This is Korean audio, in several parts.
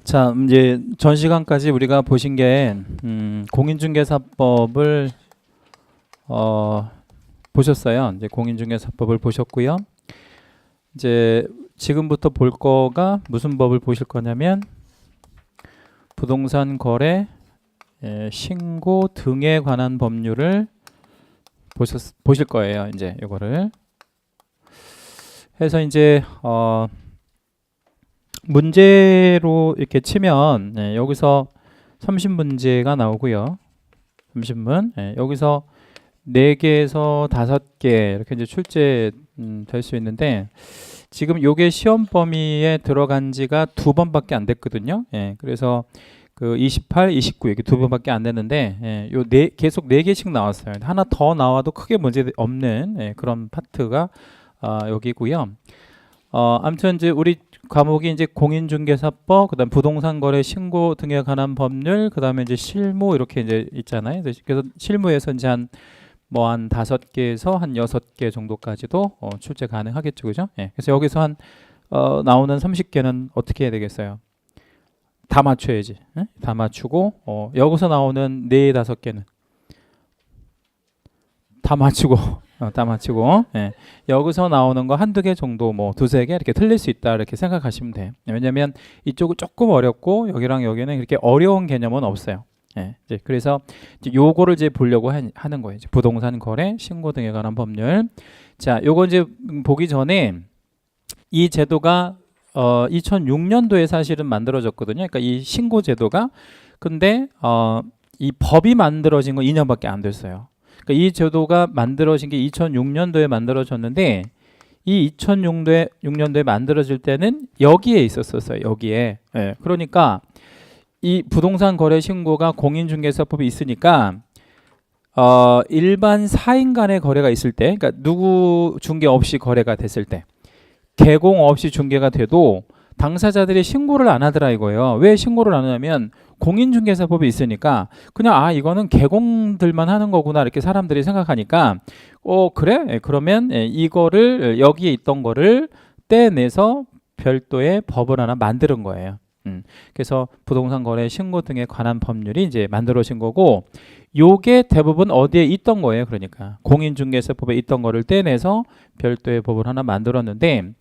자, 이제 전 시간까지 우리가 보신 게 공인중개사법을 보셨어요. 이제 공인중개사법을 보셨고요. 이제 지금부터 볼 거가 무슨 법을 보실 거냐면 부동산 거래 신고 등에 관한 법률을 보실 거예요. 이제 이거를 해서 이제 문제로 이렇게 치면 여기서 30문제가 나오고요. 30문. 여기서 4개에서 5개 이렇게 이제 출제 될 수 있는데 지금 요게 시험 범위에 들어간 지가 2번밖에 안 됐거든요. 그래서 그 28, 29 이렇게 2번밖에 안 됐는데 계속 4개씩 나왔어요. 하나 더 나와도 크게 문제 없는 그런 파트가 여기고요. 아무튼 이제 우리 과목이 이제 공인중개사법, 그다음 부동산거래 신고 등에 관한 법률, 그다음에 이제 실무 이렇게 이제 있잖아요. 그래서 실무에서 이제 한 5개에서 한 6개 정도까지도 출제 가능하겠죠, 그죠? 그래서 여기서 한 나오는 30개는 어떻게 해야 되겠어요? 다 맞춰야지. 다 맞추고 여기서 나오는 4, 5개는 다 맞추고 다 맞추고 여기서 나오는 거 한두 개 정도 뭐 2-3개 이렇게 틀릴 수 있다 이렇게 생각하시면 돼요. 왜냐면 이쪽은 조금 어렵고 여기랑 여기는 그렇게 어려운 개념은 없어요. 이제 그래서 이제 요거를 이제 보려고 하는 거예요. 이제 부동산 거래 신고 등에 관한 법률. 자, 요거 이제 보기 전에 이 제도가 2006년도에 사실은 만들어졌거든요. 그러니까 이 신고 제도가 근데 이 법이 만들어진 건 2년밖에 안 됐어요. 그러니까 이 제도가 만들어진 게 2006년도에 만들어졌는데 이 2006년도에 만들어질 때는 여기에 있었어요. 여기에. 그러니까 이 부동산 거래 신고가 공인중개사법이 있으니까 일반 사인 간의 거래가 있을 때, 그러니까 누구 중개 없이 거래가 됐을 때, 개공 없이 중개가 돼도 당사자들이 신고를 안 하더라 이거예요. 왜 신고를 안 하냐면 공인중개사법이 있으니까 그냥 이거는 개공들만 하는 거구나 이렇게 사람들이 생각하니까 그래? 그러면 이거를 여기에 있던 거를 떼내서 별도의 법을 하나 만드는 거예요. 그래서 부동산 거래 신고 등에 관한 법률이 이제 만들어진 거고 요게 대부분 어디에 있던 거예요. 그러니까 공인중개사법에 있던 거를 떼내서 별도의 법을 하나 만들었는데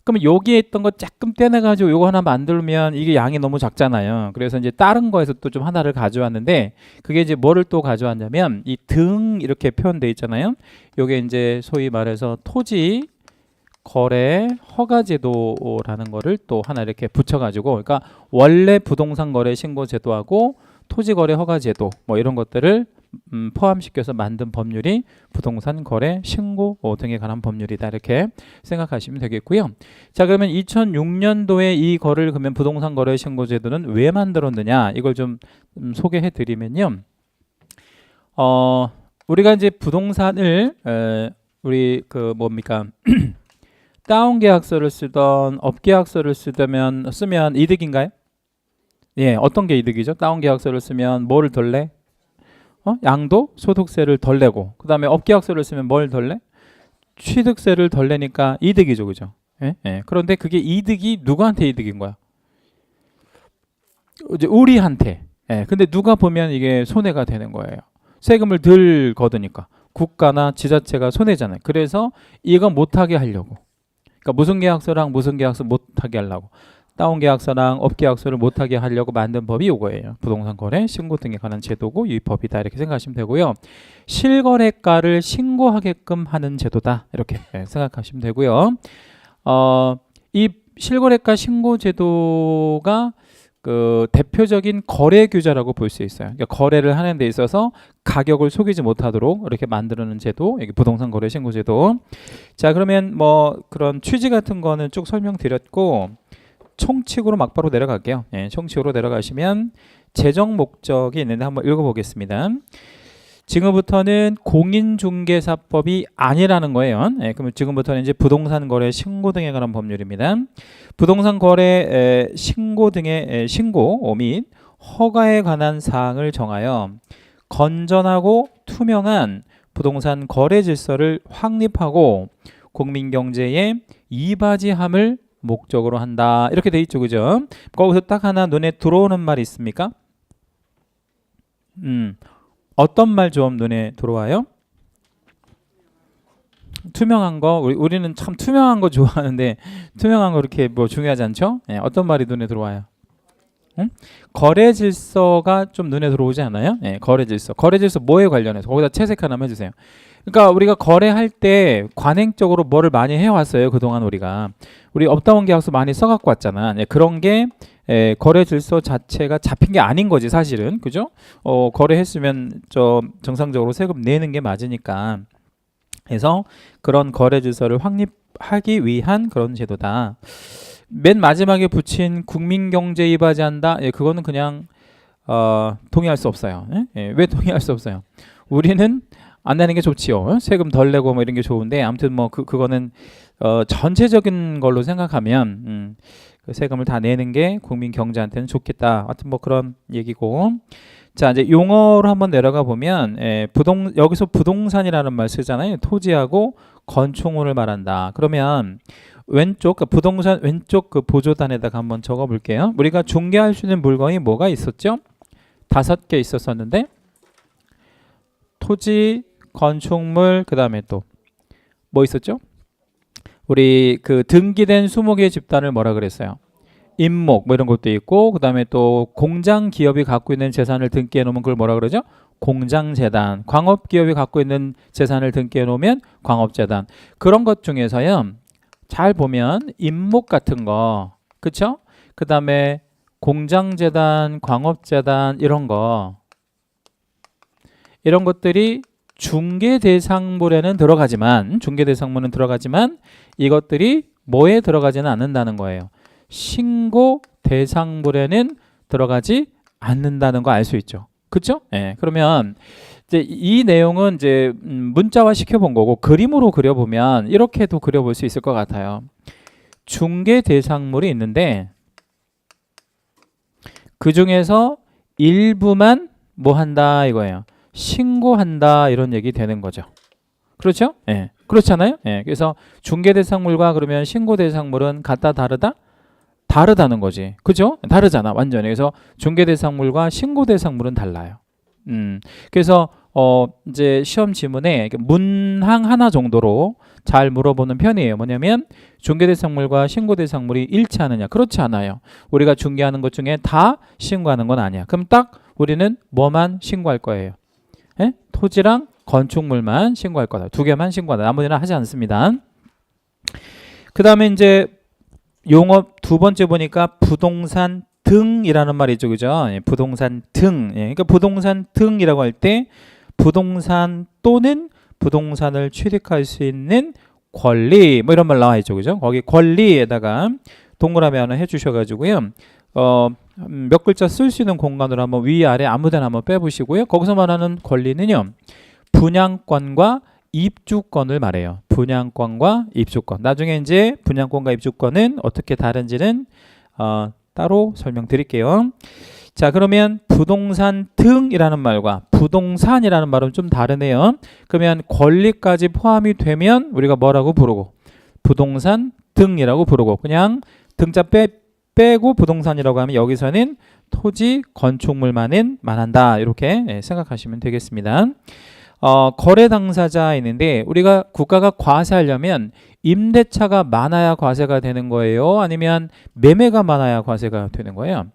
그러면 여기에 있던 거 조금 떼내가지고 요거 하나 만들면 이게 양이 너무 작잖아요. 그래서 이제 다른 거에서 또 좀 하나를 가져왔는데 그게 이제 뭐를 또 가져왔냐면 이 등 이렇게 표현돼 있잖아요. 요게 이제 소위 말해서 토지 거래 허가제도라는 거를 또 하나 이렇게 붙여가지고 그러니까 원래 부동산 거래 신고 제도하고 토지 거래 허가제도 뭐 이런 것들을 포함시켜서 만든 법률이 부동산 거래 신고 등에 관한 법률이다 이렇게 생각하시면 되겠고요. 자, 그러면 2006년도에 이 거를 그러면 부동산 거래 신고 제도는 왜 만들었느냐 이걸 좀 소개해 드리면요. 우리가 이제 부동산을 우리 그 뭡니까 다운 계약서를 쓰던 업 계약서를 쓰면 이득인가요? 어떤 게 이득이죠? 다운 계약서를 쓰면 뭐를 덜 내? 양도 소득세를 덜 내고 그 다음에 업 계약서를 쓰면 뭘 덜 내? 취득세를 덜 내니까 이득이죠, 그죠? 그런데 그게 이득이 누구한테 이득인 거야? 이제 우리한테. 근데 누가 보면 이게 손해가 되는 거예요. 세금을 덜 걷으니까 국가나 지자체가 손해잖아요. 그래서 이거 못하게 하려고. 그러니까 무슨 계약서랑 무슨 계약서 못하게 하려고 다운 계약서랑 업 계약서를 못하게 하려고 만든 법이 이거예요. 부동산 거래 신고 등에 관한 제도고 이 법이다 이렇게 생각하시면 되고요. 실거래가를 신고하게끔 하는 제도다 이렇게 생각하시면 되고요. 이 실거래가 신고 제도가 그 대표적인 거래 규제라고 볼 수 있어요. 그러니까 거래를 하는 데 있어서 가격을 속이지 못하도록 이렇게 만들어놓은 제도, 여기 부동산 거래 신고 제도. 자, 그러면 뭐 그런 취지 같은 거는 쭉 설명드렸고 총칙으로 막바로 내려갈게요. 총칙으로 내려가시면 재정 목적이 있는데 한번 읽어보겠습니다. 지금부터는 공인중개사법이 아니라는 거예요. 그러면 지금부터는 이제 부동산 거래 신고 등에 관한 법률입니다. 부동산 거래 신고 등의 신고 및 허가에 관한 사항을 정하여 건전하고 투명한 부동산 거래 질서를 확립하고 국민 경제에 이바지함을 목적으로 한다. 이렇게 돼 있죠. 그죠? 거기서 딱 하나 눈에 들어오는 말이 있습니까? 어떤 말 좀 눈에 들어와요? 투명한 거. 우리는 참 투명한 거 좋아하는데 투명한 거 그렇게 뭐 중요하지 않죠? 예, 어떤 말이 눈에 들어와요? 응? 거래 질서가 좀 눈에 들어오지 않아요? 예, 거래 질서. 거래 질서 뭐에 관련해서? 거기다 채색 하나만 해주세요. 그러니까 우리가 거래할 때 관행적으로 뭐를 많이 해왔어요. 그동안 우리 업다운 계약서 많이 써갖고 왔잖아. 예, 그런 게 거래 질서 자체가 잡힌 게 아닌 거지 사실은. 그죠? 거래했으면 정상적으로 세금 내는 게 맞으니까. 그래서 그런 거래 질서를 확립하기 위한 그런 제도다. 맨 마지막에 붙인 국민경제에 이바지한다. 예, 그거는 그냥 동의할 수 없어요. 예? 예, 왜 동의할 수 없어요? 우리는 안 내는 게 좋지요. 세금 덜 내고 뭐 이런 게 좋은데 아무튼 뭐 그거는 전체적인 걸로 생각하면 그 세금을 다 내는 게 국민 경제한테는 좋겠다. 하여튼 뭐 그런 얘기고. 자, 이제 용어로 한번 내려가 보면 여기서 부동산이라는 말 쓰잖아요. 토지하고 건축물을 말한다. 그러면 왼쪽 부동산 왼쪽 그 보조단에다가 한번 적어 볼게요. 우리가 중개할 수 있는 물건이 뭐가 있었죠? 5개 있었었는데 토지, 건축물, 그 다음에 또 뭐 있었죠? 우리 그 등기된 20개의 집단을 뭐라 그랬어요? 임목 뭐 이런 것도 있고, 그 다음에 또 공장 기업이 갖고 있는 재산을 등기해 놓으면 그걸 뭐라 그러죠? 공장재단. 광업 기업이 갖고 있는 재산을 등기해 놓으면 광업재단. 그런 것 중에서요, 잘 보면 임목 같은 거, 그쵸? 그 다음에 공장재단, 광업재단 이런 것들이 중개대상물에는 들어가지만 이것들이 뭐에 들어가지는 않는다는 거예요. 신고 대상물에는 들어가지 않는다는 거 알 수 있죠. 그렇죠? 예. 그러면 이제 이 내용은 이제 문자화 시켜본 거고 그림으로 그려보면 이렇게도 그려볼 수 있을 것 같아요. 중개 대상물이 있는데 그 중에서 일부만 뭐 한다 이거예요. 신고한다 이런 얘기 되는 거죠. 그렇죠? 예. 그렇잖아요? 예. 그래서 중개 대상물과 그러면 신고 대상물은 같다 다르다? 다르다는 거지. 그죠? 다르잖아. 완전히. 그래서 중개 대상물과 신고 대상물은 달라요. 그래서 이제 시험 지문에 문항 하나 정도로 잘 물어보는 편이에요. 뭐냐면 중개 대상물과 신고 대상물이 일치하느냐? 그렇지 않아요. 우리가 중개하는 것 중에 다 신고하는 건 아니야. 그럼 딱 우리는 뭐만 신고할 거예요? 예? 토지랑 건축물만 신고할 거다. 2개만 신고하다. 나머지는 하지 않습니다. 그 다음에 이제 용어 두 번째 보니까 부동산 등이라는 말이 있죠. 그죠? 예, 부동산 등. 예, 그러니까 부동산 등이라고 할 때 부동산 또는 부동산을 취득할 수 있는 권리 뭐 이런 말 나와 있죠. 그죠? 거기 권리에다가 동그라미 하나 해 주셔 가지고요. 몇 글자 쓸 수 있는 공간으로 한번 위아래 아무데나 한번 빼보시고요. 거기서 말하는 권리는요. 분양권과 입주권을 말해요. 분양권과 입주권. 나중에 이제 분양권과 입주권은 어떻게 다른지는 따로 설명드릴게요. 자, 그러면 부동산 등이라는 말과 부동산이라는 말은 좀 다르네요. 그러면 권리까지 포함이 되면 우리가 뭐라고 부르고? 부동산 등이라고 부르고, 그냥 등자 빼고 부동산이라고 하면 여기서는 토지, 건축물만은 말한다. 이렇게 생각하시면 되겠습니다. 거래 당사자 있는데 우리가 국가가 과세하려면 임대차가 많아야 과세가 되는 거예요? 아니면 매매가 많아야 과세가 되는 거예요?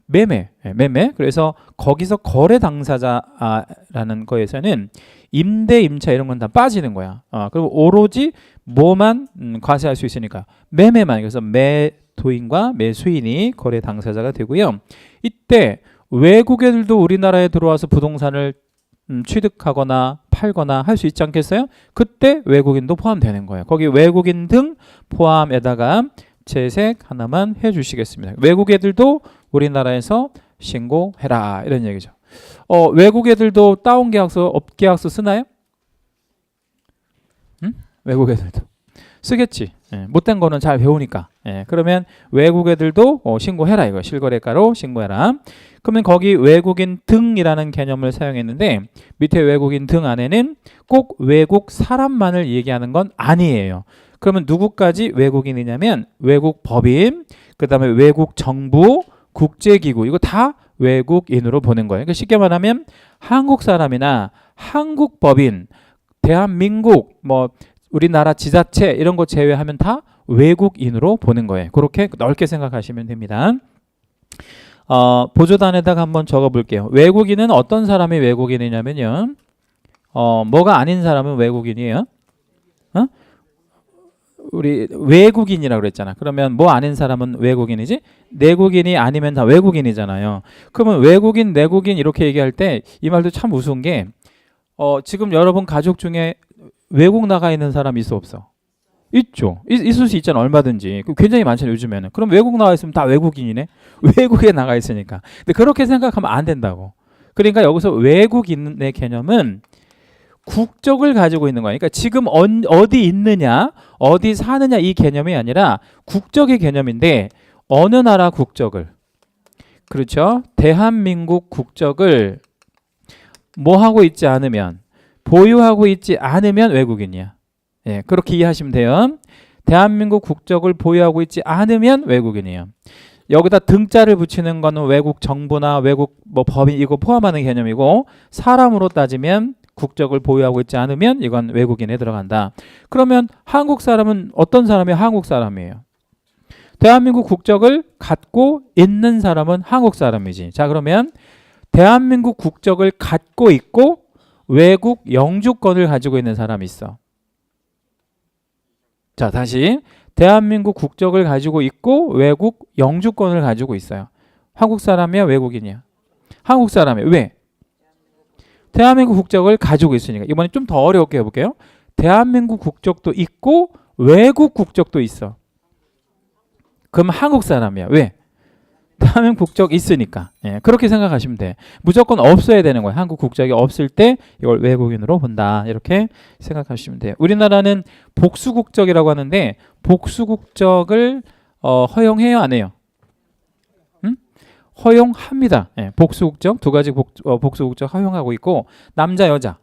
매매. 그래서 거기서 거래 당사자라는 거에서는 임대, 임차 이런 건 다 빠지는 거야. 그리고 오로지 뭐만 과세할 수 있으니까 매매만. 그래서 매도인과 매수인이 거래 당사자가 되고요. 이때 외국 애들도 우리나라에 들어와서 부동산을 취득하거나 팔거나 할 수 있지 않겠어요? 그때 외국인도 포함되는 거예요. 거기 외국인 등 포함에다가 채색 하나만 해주시겠습니다. 외국 애들도 우리나라에서 신고해라 이런 얘기죠. 외국 애들도 다운 계약서, 업 계약서 쓰나요? 외국 애들도 쓰겠지. 못된 거는 잘 배우니까. 예, 그러면 외국 애들도 신고해라 이거. 실거래가로 신고해라. 그러면 거기 외국인 등이라는 개념을 사용했는데 밑에 외국인 등 안에는 꼭 외국 사람만을 얘기하는 건 아니에요. 그러면 누구까지 외국인이냐면 외국 법인, 그 다음에 외국 정부, 국제기구 이거 다 외국인으로 보는 거예요. 그러니까 쉽게 말하면 한국 사람이나 한국 법인, 대한민국, 뭐 우리나라 지자체 이런 거 제외하면 다 외국인으로 보는 거예요. 그렇게 넓게 생각하시면 됩니다. 보조단에다가 한번 적어볼게요. 외국인은 어떤 사람이 외국인이냐면요. 뭐가 아닌 사람은 외국인이에요. 우리 외국인이라고 그랬잖아. 그러면 뭐 아닌 사람은 외국인이지? 내국인이 아니면 다 외국인이잖아요. 그러면 외국인, 내국인 이렇게 얘기할 때 이 말도 참 우스운 게 지금 여러분 가족 중에 외국 나가 있는 사람 있어 없어? 있죠. 있을 수 있잖아. 얼마든지. 굉장히 많잖아요. 요즘에는. 그럼 외국 나가 있으면 다 외국인이네. 외국에 나가 있으니까. 근데 그렇게 생각하면 안 된다고. 그러니까 여기서 외국인의 개념은 국적을 가지고 있는 거야. 그러니까 지금 어디 있느냐, 어디 사느냐 이 개념이 아니라 국적의 개념인데 어느 나라 국적을, 그렇죠? 대한민국 국적을 뭐 하고 있지 않으면, 보유하고 있지 않으면 외국인이야. 예, 그렇게 이해하시면 돼요. 대한민국 국적을 보유하고 있지 않으면 외국인이에요. 여기다 등자를 붙이는 거는 외국 정부나 외국 뭐 법인 이거 포함하는 개념이고, 사람으로 따지면 국적을 보유하고 있지 않으면 이건 외국인에 들어간다. 그러면 한국 사람은 어떤 사람이 한국 사람이에요? 대한민국 국적을 갖고 있는 사람은 한국 사람이지. 자, 그러면 대한민국 국적을 갖고 있고 외국 영주권을 가지고 있는 사람이 있어. 자, 다시 대한민국 국적을 가지고 있고 외국 영주권을 가지고 있어요. 한국 사람이야, 외국인이야? 한국 사람이에요. 왜? 대한민국 국적을 가지고 있으니까. 이번에 좀 더 어렵게 해볼게요. 대한민국 국적도 있고 외국 국적도 있어. 그럼 한국 사람이야. 왜? 대한민국 국적 있으니까. 예, 그렇게 생각하시면 돼. 무조건 없어야 되는 거예요. 한국 국적이 없을 때 이걸 외국인으로 본다. 이렇게 생각하시면 돼요. 우리나라는 복수국적이라고 하는데 복수국적을 허용해요, 안 해요? 허용합니다. 예, 복수국적 두 가지 복수국적 허용하고 있고 남자 여자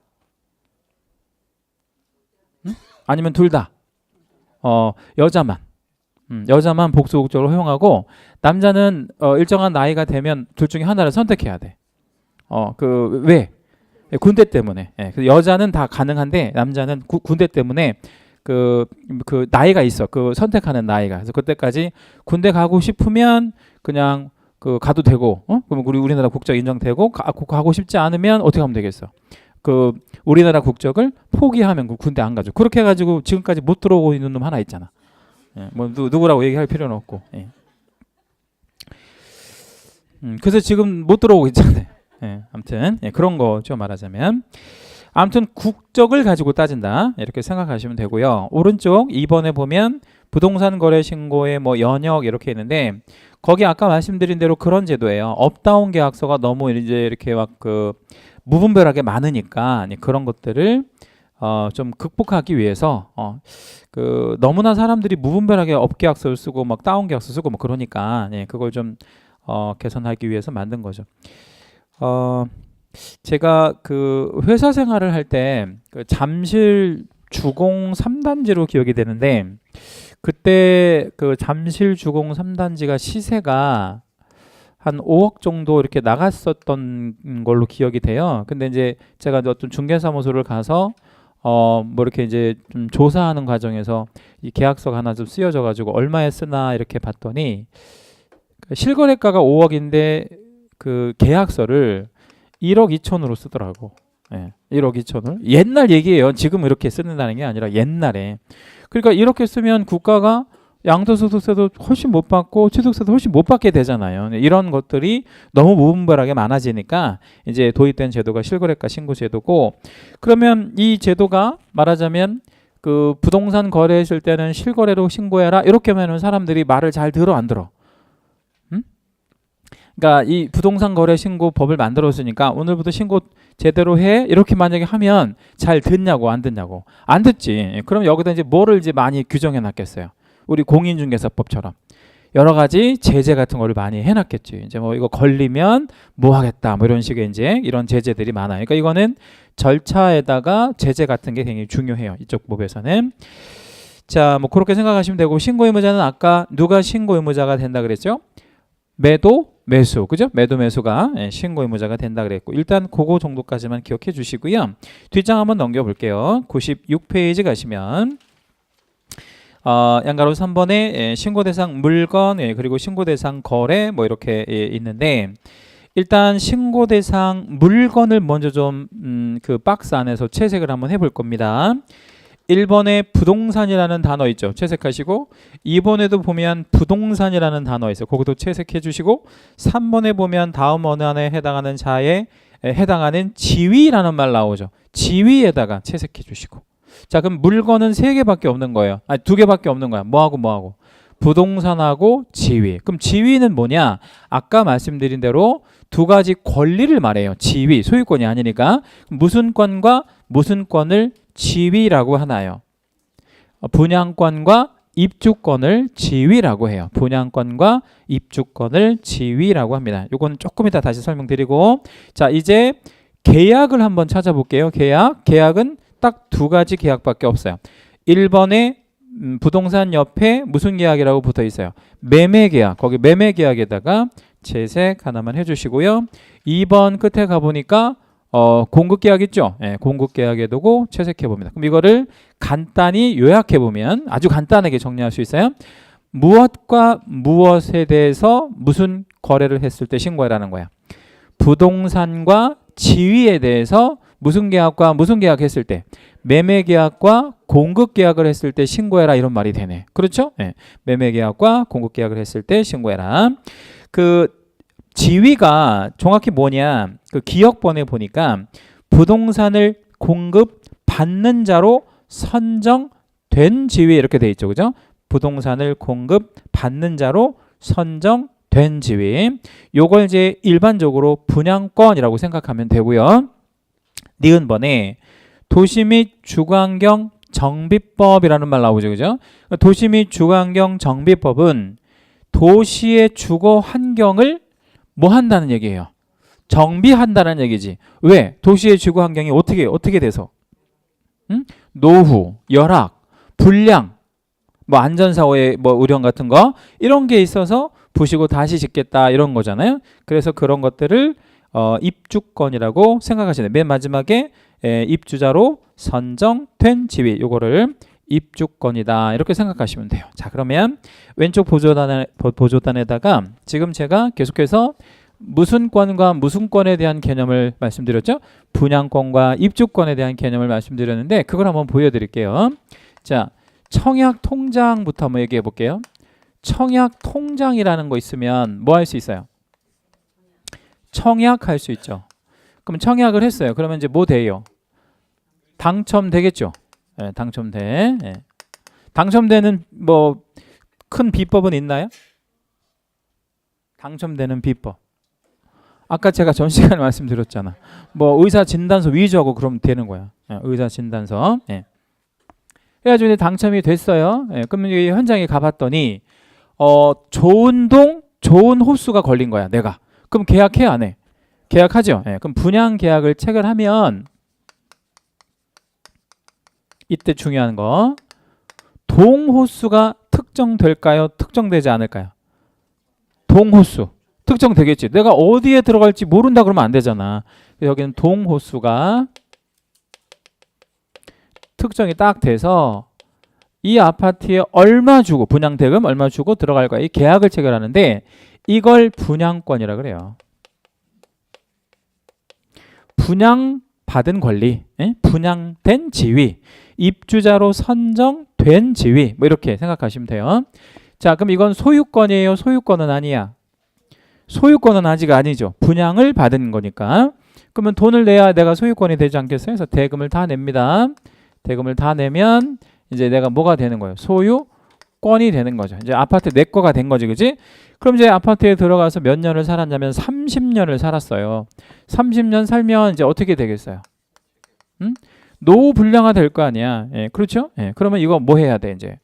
아니면 둘 다 여자만 복수국적으로 허용하고 남자는 일정한 나이가 되면 둘 중에 하나를 선택해야 돼. 왜? 군대 때문에. 예, 여자는 다 가능한데 남자는 군대 때문에 그 나이가 있어. 그 선택하는 나이가. 그래서 그때까지 군대 가고 싶으면 그냥 가도 되고, 그럼 우리나라 국적 인정되고 가고 싶지 않으면 어떻게 하면 되겠어? 우리나라 국적을 포기하면 군대 안 가죠. 그렇게 해가지고 지금까지 못 들어오고 있는 놈 하나 있잖아. 예, 뭐 누구라고 얘기할 필요는 없고. 예. 그래서 지금 못 들어오고 있잖아요. 예, 아무튼 그런 거 좀 말하자면, 아무튼 국적을 가지고 따진다 이렇게 생각하시면 되고요. 오른쪽 2번에 보면 부동산 거래 신고의 뭐 연역 이렇게 있는데 거기 아까 말씀드린 대로 그런 제도예요. 업다운 계약서가 너무 이제 이렇게 막 무분별하게 많으니까 그런 것들을 좀 극복하기 위해서 너무나 사람들이 무분별하게 업 계약서를 쓰고 막 다운 계약서 쓰고 뭐 그러니까 그걸 좀 개선하기 위해서 만든 거죠. 제가 회사 생활을 할 때 잠실 주공 3단지로 기억이 되는데 그때 잠실 주공 3단지가 시세가 한 5억 정도 이렇게 나갔었던 걸로 기억이 돼요. 근데 이제 제가 어떤 중개사무소를 가서 뭐 이렇게 이제 좀 조사하는 과정에서 이 계약서가 하나 좀 쓰여져 가지고 얼마에 쓰나 이렇게 봤더니 실거래가가 5억인데 그 계약서를 1억 2천으로 쓰더라고. 예, 1억 2천을. 옛날 얘기예요. 지금 이렇게 쓰는다는 게 아니라 옛날에. 그러니까 이렇게 쓰면 국가가 양도소득세도 훨씬 못 받고 취득세도 훨씬 못 받게 되잖아요. 이런 것들이 너무 무분별하게 많아지니까 이제 도입된 제도가 실거래가 신고 제도고, 그러면 이 제도가 말하자면 부동산 거래했을 때는 실거래로 신고해라 이렇게 하면 사람들이 말을 잘 들어 안 들어? 그러니까 이 부동산 거래 신고 법을 만들었으니까 오늘부터 신고 제대로 해 이렇게 만약에 하면 잘 듣냐고 안 듣냐고? 안 듣지. 그럼 여기다 이제 뭐를 이제 많이 규정해 놨겠어요? 우리 공인중개사법처럼 여러 가지 제재 같은 거를 많이 해놨겠지. 이제 뭐 이거 걸리면 뭐 하겠다, 뭐 이런 식의 이제 이런 제재들이 많아요. 그러니까 이거는 절차에다가 제재 같은 게 굉장히 중요해요. 이쪽 법에서는. 자, 뭐 그렇게 생각하시면 되고, 신고 의무자는 아까 누가 신고 의무자가 된다 그랬죠? 매도, 매수, 그죠? 매도, 매수가 신고 의무자가 된다 그랬고, 일단 그거 정도까지만 기억해 주시고요. 뒷장 한번 넘겨볼게요. 96페이지 가시면 양가로 3번에 신고 대상 물건, 그리고 신고 대상 거래 뭐 이렇게 있는데, 일단 신고 대상 물건을 먼저 좀 그 박스 안에서 채색을 한번 해볼 겁니다. 1번에 부동산이라는 단어 있죠. 채색하시고, 2번에도 보면 부동산이라는 단어 있어요. 그것도 채색해 주시고, 3번에 보면 다음 언어에 해당하는 자에 해당하는 지위라는 말 나오죠. 지위에다가 채색해 주시고. 자, 그럼 물건은 3개밖에 없는 거예요. 아니, 2개밖에 없는 거야. 뭐하고? 부동산하고 지위. 그럼 지위는 뭐냐? 아까 말씀드린 대로 2가지 권리를 말해요. 지위, 소유권이 아니니까. 무슨 권과 무슨 권을 지위라고 하나요? 분양권과 입주권을 지위라고 해요. 분양권과 입주권을 지위라고 합니다. 요건 조금 이따 다시 설명드리고, 자, 이제 계약을 한번 찾아볼게요. 계약은 딱 2가지 계약밖에 없어요. 1번에 부동산 옆에 무슨 계약이라고 붙어 있어요? 매매계약. 거기 매매계약에다가 채색 하나만 해주시고요. 2번 끝에 가보니까 공급계약 있죠? 공급계약에 두고 채색해 봅니다. 그럼 이거를 간단히 요약해 보면 아주 간단하게 정리할 수 있어요. 무엇과 무엇에 대해서 무슨 거래를 했을 때 신고해라는 거야. 부동산과 지위에 대해서 무슨 계약과 무슨 계약했을 때, 매매계약과 공급계약을 했을 때 신고해라, 이런 말이 되네. 그렇죠? 매매계약과 공급계약을 했을 때 신고해라. 그 지위가 정확히 뭐냐, 그 기억번에 보니까 부동산을 공급받는 자로 선정된 지위, 이렇게 돼 있죠. 그죠? 부동산을 공급받는 자로 선정된 지위. 요걸 이제 일반적으로 분양권이라고 생각하면 되고요. 니은번에 도시 및 주거환경 정비법이라는 말 나오죠. 그죠? 도시 및 주거환경 정비법은 도시의 주거 환경을 뭐 한다는 얘기예요? 정비한다는 얘기지. 왜? 도시의 주거 환경이 어떻게 돼서? 노후, 열악, 불량, 뭐 안전사고의 뭐 우려 같은 거, 이런 게 있어서 부시고 다시 짓겠다, 이런 거잖아요. 그래서 그런 것들을 입주권이라고 생각하시네. 맨 마지막에 입주자로 선정된 지위, 요거를 입주권이다, 이렇게 생각하시면 돼요. 자, 그러면 왼쪽 보조단에다가 지금 제가 계속해서 무슨 권과 무슨 권에 대한 개념을 말씀드렸죠? 분양권과 입주권에 대한 개념을 말씀드렸는데, 그걸 한번 보여드릴게요. 자, 청약통장부터 한번 얘기해 볼게요. 청약통장이라는 거 있으면 뭐 할 수 있어요? 청약할 수 있죠. 그럼 청약을 했어요. 그러면 이제 뭐 돼요? 당첨되겠죠. 당첨돼. 당첨되는 뭐 큰 비법은 있나요? 당첨되는 비법. 아까 제가 전 시간에 말씀드렸잖아. 뭐 의사 진단서 위조하고 그러면 되는 거야. 의사 진단서. 그래가지고 이제 당첨이 됐어요. 그러면 이 현장에 가봤더니 좋은 동, 좋은 호수가 걸린 거야, 내가. 그럼 계약해, 안 해? 계약하죠. 그럼 분양 계약을 체결하면 이때 중요한 거, 동호수가 특정될까요? 특정되지 않을까요? 동호수 특정되겠지. 내가 어디에 들어갈지 모른다 그러면 안 되잖아. 여기는 동호수가 특정이 딱 돼서 이 아파트에 얼마 주고, 분양 대금 얼마 주고 들어갈 거야, 이 계약을 체결하는데, 이걸 분양권이라 그래요. 분양받은 권리, 분양된 지위, 입주자로 선정된 지위, 뭐 이렇게 생각하시면 돼요. 자, 그럼 이건 소유권이에요? 소유권은 아니야? 소유권은 아직 아니죠. 분양을 받은 거니까. 그러면 돈을 내야 내가 소유권이 되지 않겠어요? 그래서 대금을 다 냅니다. 대금을 다 내면 이제 내가 뭐가 되는 거예요? 소유권이 되는 거죠. 이제 아파트 내 거가 된 거지, 그지? 그럼 이제 아파트에 들어가서 몇 년을 살았냐면 30년을 살았어요. 30년 살면 이제 어떻게 되겠어요? 노후 불량화 될 거 아니야. 그렇죠? 그러면 이거 뭐 해야 돼, 이제?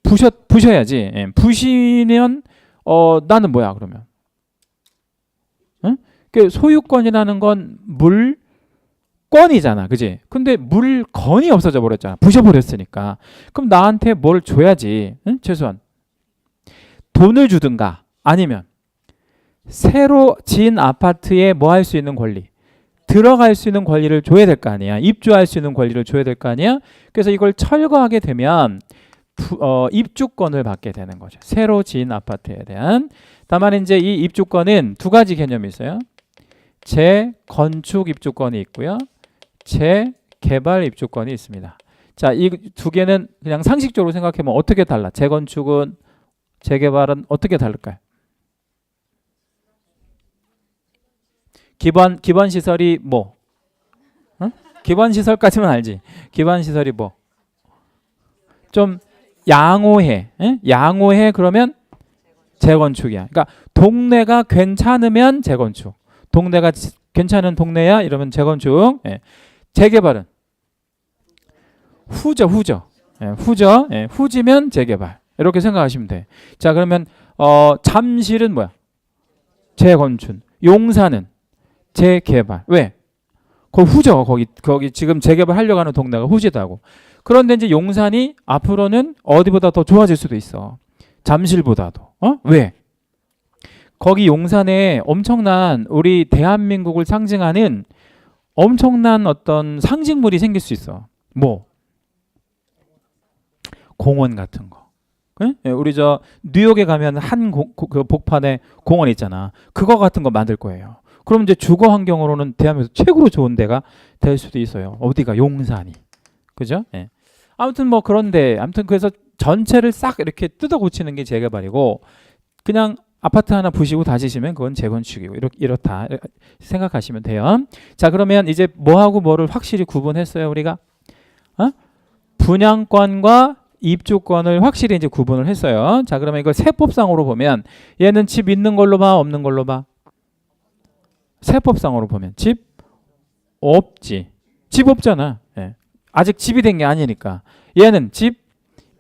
부셔야지. 예. 부시면 나는 뭐야 그러면? 응? 그 소유권이라는 건 물건이잖아, 그지? 근데 물건이 없어져 버렸잖아. 부셔버렸으니까. 그럼 나한테 뭘 줘야지, 응? 최소한 돈을 주든가 아니면 새로 지은 아파트에 뭐 할 수 있는 권리, 들어갈 수 있는 권리를 줘야 될 거 아니야. 입주할 수 있는 권리를 줘야 될 거 아니야. 그래서 이걸 철거하게 되면 입주권을 받게 되는 거죠. 새로 지은 아파트에 대한. 다만 이제 이 입주권은 두 가지 개념이 있어요. 재건축 입주권이 있고요. 재개발 입주권이 있습니다. 자, 이 두 개는 그냥 상식적으로 생각해보면 어떻게 달라? 재건축은, 재개발은 어떻게 다를까요? 기반 시설이 뭐? 어? 기반 시설까지만 알지. 기반 시설이 뭐? 좀 양호해. 에? 양호해 그러면 재건축이야. 그러니까 동네가 괜찮으면 재건축. 동네가 괜찮은 동네야 이러면 재건축. 예. 재개발은 후죠. 예, 후죠. 예, 후지면 재개발. 이렇게 생각하시면 돼. 자, 그러면 잠실은 뭐야? 재건축. 용산은 재개발. 왜? 거기 후죠. 거기 지금 재개발 하려고 하는 동네가 후지다고. 그런데 이제 용산이 앞으로는 어디보다 더 좋아질 수도 있어. 잠실보다도. 왜? 거기 용산에 엄청난 우리 대한민국을 상징하는 엄청난 어떤 상징물이 생길 수 있어. 뭐? 공원 같은 거. 예? 우리 저 뉴욕에 가면 그 복판에 공원 있잖아. 그거 같은 거 만들 거예요. 그럼 이제 주거 환경으로는 대한민국에서 최고로 좋은 데가 될 수도 있어요. 어디가? 용산이. 그죠? 예. 아무튼 뭐 그런데 아무튼 그래서 전체를 싹 이렇게 뜯어 고치는 게 재개발이고 그냥 아파트 하나 부시고 다시시면 그건 재건축이고 이렇다 생각하시면 돼요. 자, 그러면 이제 뭐하고 뭐를 확실히 구분했어요, 우리가? 분양권과 입주권을 확실히 이제 구분을 했어요. 자, 그러면 이걸 세법상으로 보면 얘는 집 있는 걸로 봐, 없는 걸로 봐? 세법상으로 보면 집 없지. 집 없잖아. 예. 아직 집이 된 게 아니니까. 얘는 집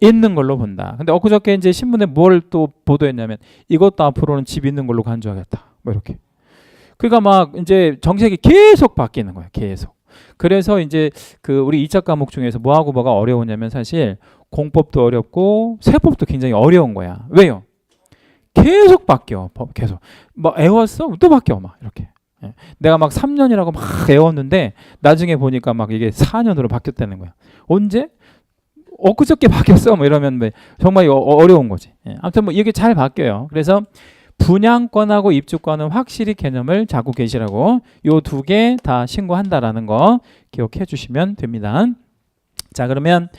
있는 걸로 본다. 근데 엊그저께 이제 신문에 뭘 또 보도했냐면 이것도 앞으로는 집 있는 걸로 간주하겠다. 뭐 이렇게. 그러니까 막 이제 정책이 계속 바뀌는 거야. 계속. 그래서 이제 그 우리 2차 과목 중에서 뭐하고 뭐가 어려우냐면 사실 공법도 어렵고 세법도 굉장히 어려운 거야. 왜요? 계속 바뀌어. 계속. 막 애웠어? 또 바뀌어. 막 이렇게. 내가 막 3년이라고 막 애웠는데 나중에 보니까 막 이게 4년으로 바뀌었다는 거야. 언제? 엊그저께 바뀌었어. 뭐 이러면 정말 어려운 거지. 아무튼 뭐 이게 잘 바뀌어요. 그래서 분양권하고 입주권은 확실히 개념을 잡고 계시라고 요 두 개 다 신고한다라는 거 기억해 주시면 됩니다. 자, 그러면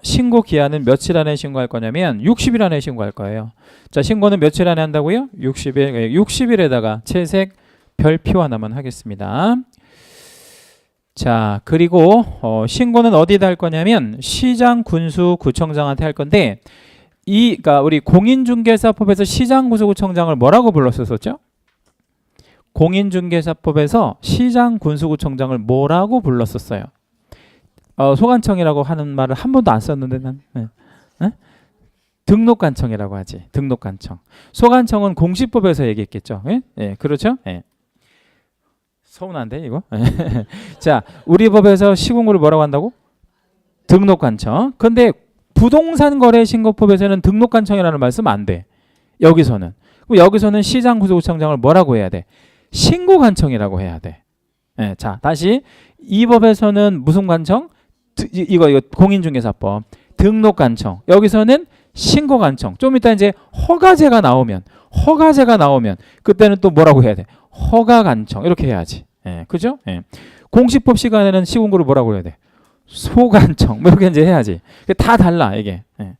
신고 기한은 며칠 안에 신고할 거냐면 60일 안에 신고할 거예요. 자, 신고는 며칠 안에 한다고요? 60일. 60일에다가 채색 별표 하나만 하겠습니다. 자, 그리고 신고는 어디다 할 거냐면 시장, 군수, 구청장한테 할 건데 그러니까 우리 공인중개사법에서 시장, 군수, 구청장을 뭐라고 불렀었죠? 공인중개사법에서 시장, 군수, 구청장을 뭐라고 불렀었어요? 소관청이라고 하는 말을 한 번도 안 썼는데 난 등록관청이라고 하지. 등록관청. 소관청은 공시법에서 얘기했겠죠. 예, 그렇죠? 예. 서운한데 이거? 자, 우리 법에서 시공구를 뭐라고 한다고? 등록관청. 근데 부동산거래신고법에서는 등록관청이라는 말씀 안 돼. 여기서는. 여기서는 시장, 구수구청장을 뭐라고 해야 돼? 신고관청이라고 해야 돼. 예, 자, 다시 이 법에서는 무슨 관청? 이거 공인중개사법. 등록관청. 여기서는 신고관청. 좀 이따 이제 허가제가 나오면 그때는 또 뭐라고 해야 돼? 허가관청. 이렇게 해야지. 예, 그죠? 예. 공시법 시간에는 시공구를 뭐라고 해야 돼? 소관청. 뭐 이렇게 이제 해야지. 다 달라 이게. 예.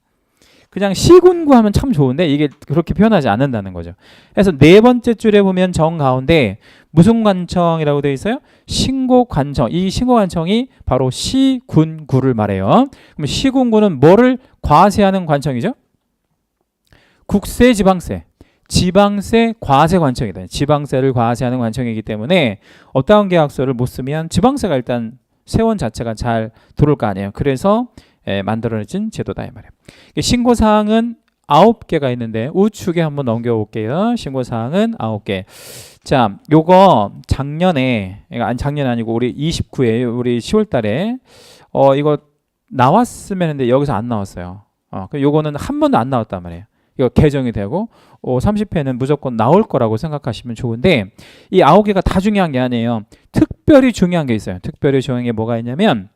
그냥 시군구 하면 참 좋은데 이게 그렇게 표현하지 않는다는 거죠. 그래서 네 번째 줄에 보면 정 가운데 무슨 관청이라고 되어 있어요? 신고관청. 이 신고관청이 바로 시군구를 말해요. 그럼 시군구는 뭐를 과세하는 관청이죠? 국세, 지방세. 지방세 과세 관청이다. 지방세를 과세하는 관청이기 때문에 어떠한 계약서를 못 쓰면 지방세가 일단 세원 자체가 잘 들어올 거 아니에요. 그래서 만들어진 제도다 이 말이에요. 신고사항은 9개가 있는데 우측에 한번 넘겨볼게요. 신고사항은 9개. 자, 요거 작년에 아니고 우리 29회 우리 10월달에 이거 나왔으면 했는데 여기서 안 나왔어요. 요거는 한 번도 안 나왔단 말이에요. 이거 개정이 되고 30회는 무조건 나올 거라고 생각하시면 좋은데 이 9개가 다 중요한 게 아니에요. 특별히 중요한 게 있어요. 특별히 중요한 게 뭐가 있냐면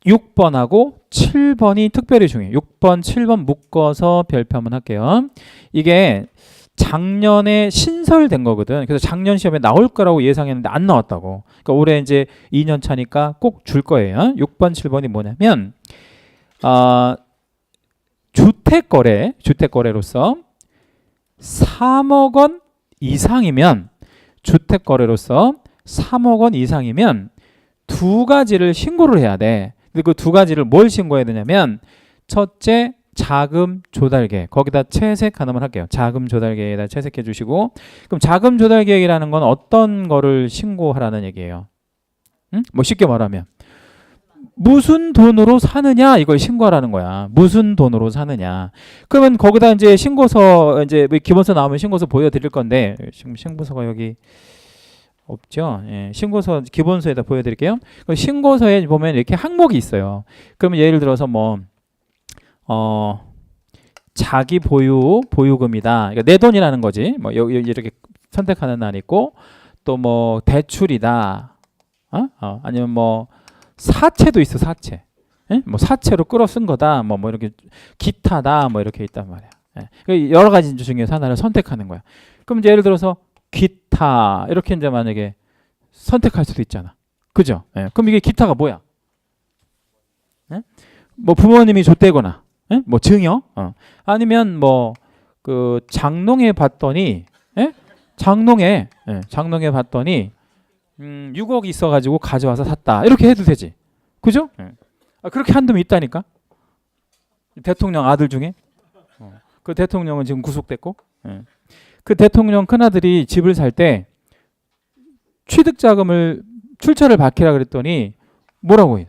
6번하고 7번이 특별히 중요해요. 6번, 7번 묶어서 별표 한번 할게요. 이게 작년에 신설된 거거든. 그래서 작년 시험에 나올 거라고 예상했는데 안 나왔다고. 그러니까 올해 이제 2년 차니까 꼭 줄 거예요. 6번, 7번이 뭐냐면 주택거래로서 3억 원 이상이면 주택거래로서 3억 원 이상이면 두 가지를 신고를 해야 돼. 근데 그 두 가지를 뭘 신고해야 되냐면 첫째 자금 조달계획 거기다 채색 하나만 할게요. 자금 조달계획에다 채색해 주시고 그럼 자금 조달계획이라는 건 어떤 거를 신고하라는 얘기예요. 응? 뭐 쉽게 말하면 무슨 돈으로 사느냐 이걸 신고하라는 거야. 무슨 돈으로 사느냐. 그러면 거기다 이제 신고서 이제 기본서 나오면 신고서 보여드릴 건데 신고서가 여기 없죠. 예, 신고서 기본서에다 보여드릴게요. 신고서에 보면 이렇게 항목이 있어요. 그러면 예를 들어서 뭐 자기 보유금이다. 그러니까 내 돈이라는 거지. 뭐 여기 이렇게 선택하는 날 있고 또 뭐 대출이다. 아니면 뭐 사채도 있어. 사채. 예? 뭐 사채로 끌어 쓴 거다. 뭐 이렇게 기타다. 뭐 이렇게 있단 말이야. 예. 여러 가지 중에서 하나를 선택하는 거야. 그럼 이제 예를 들어서 기타 이렇게 이제 만약에 선택할 수도 있잖아. 그죠? 예. 그럼 이게 기타가 뭐야? 예? 뭐 부모님이 줬대거나, 예? 뭐 증여, 아니면 뭐 그 장롱에 봤더니, 예? 장롱에 봤더니 6억이 있어가지고 가져와서 샀다. 이렇게 해도 되지. 그죠? 예. 그렇게 한 놈이 있다니까. 대통령 아들 중에 그 대통령은 지금 구속됐고. 예. 그 대통령 큰아들이 집을 살 때 취득자금을 출처를 밝히라 그랬더니 뭐라고 해요?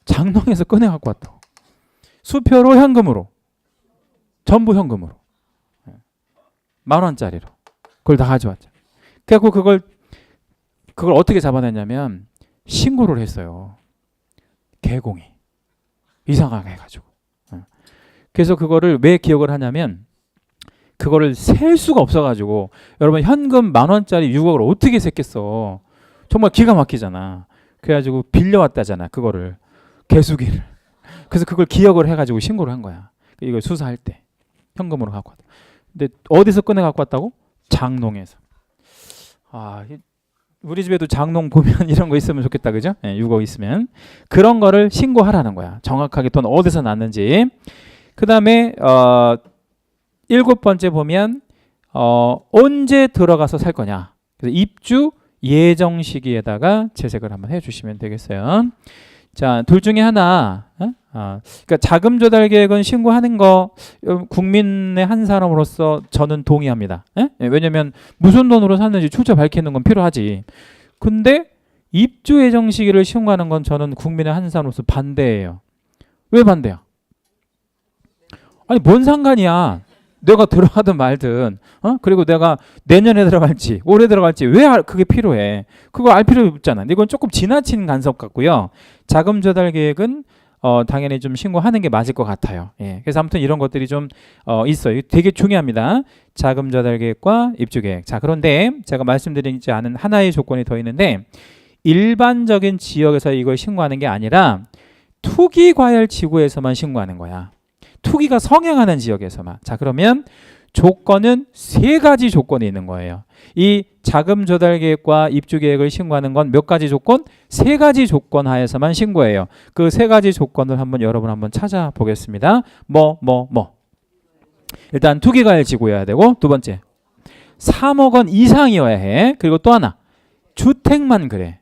장롱에서 꺼내 갖고 왔다고. 수표로 현금으로. 전부 현금으로. 10,000원짜리로. 그걸 다 가져왔죠. 그래서 그걸 어떻게 잡아냈냐면 신고를 했어요. 개공이. 이상하게 해가지고. 그래서 그거를 왜 기억을 하냐면 그거를 셀 수가 없어가지고 여러분 현금 10,000원짜리 6억을 어떻게 셌겠어. 정말 기가 막히잖아. 그래가지고 빌려왔다잖아. 그거를 개수기를. 그래서 그걸 기억을 해가지고 신고를 한 거야. 이걸 수사할 때 현금으로 갖고 왔다. 근데 어디서 꺼내 갖고 왔다고? 장롱에서. 우리 집에도 장롱 보면 이런 거 있으면 좋겠다. 그죠? 6억 있으면 그런 거를 신고하라는 거야. 정확하게 돈 어디서 났는지. 그 다음에 7번째 보면 언제 들어가서 살 거냐. 그래서 입주 예정 시기에다가 채색을 한번 해주시면 되겠어요. 자, 둘 중에 하나. 그러니까 자금 조달 계획은 신고하는 거 국민의 한 사람으로서 저는 동의합니다. 왜냐하면 무슨 돈으로 샀는지 출처 밝히는 건 필요하지. 근데 입주 예정 시기를 신고하는 건 저는 국민의 한 사람으로서 반대예요. 왜 반대야? 아니 뭔 상관이야. 내가 들어가든 말든 그리고 내가 내년에 들어갈지 올해 들어갈지 왜 그게 필요해. 그거 알 필요 없잖아. 이건 조금 지나친 간섭 같고요. 자금 조달 계획은 당연히 좀 신고하는 게 맞을 것 같아요. 예. 그래서 아무튼 이런 것들이 좀 있어요. 되게 중요합니다. 자금 조달 계획과 입주 계획. 자, 그런데 제가 말씀드리지 않은 하나의 조건이 더 있는데 일반적인 지역에서 이걸 신고하는 게 아니라 투기 과열 지구에서만 신고하는 거야. 투기가 성행하는 지역에서만. 자, 그러면 조건은 3가지 조건이 있는 거예요. 이 자금 조달 계획과 입주 계획을 신고하는 건 몇 가지 조건? 3가지 조건 하에서만 신고해요. 그 3가지 조건을 여러분 한번 찾아보겠습니다. 일단 투기 과열 지구여야 되고, 두 번째 3억 원 이상이어야 해. 그리고 또 하나 주택만 그래.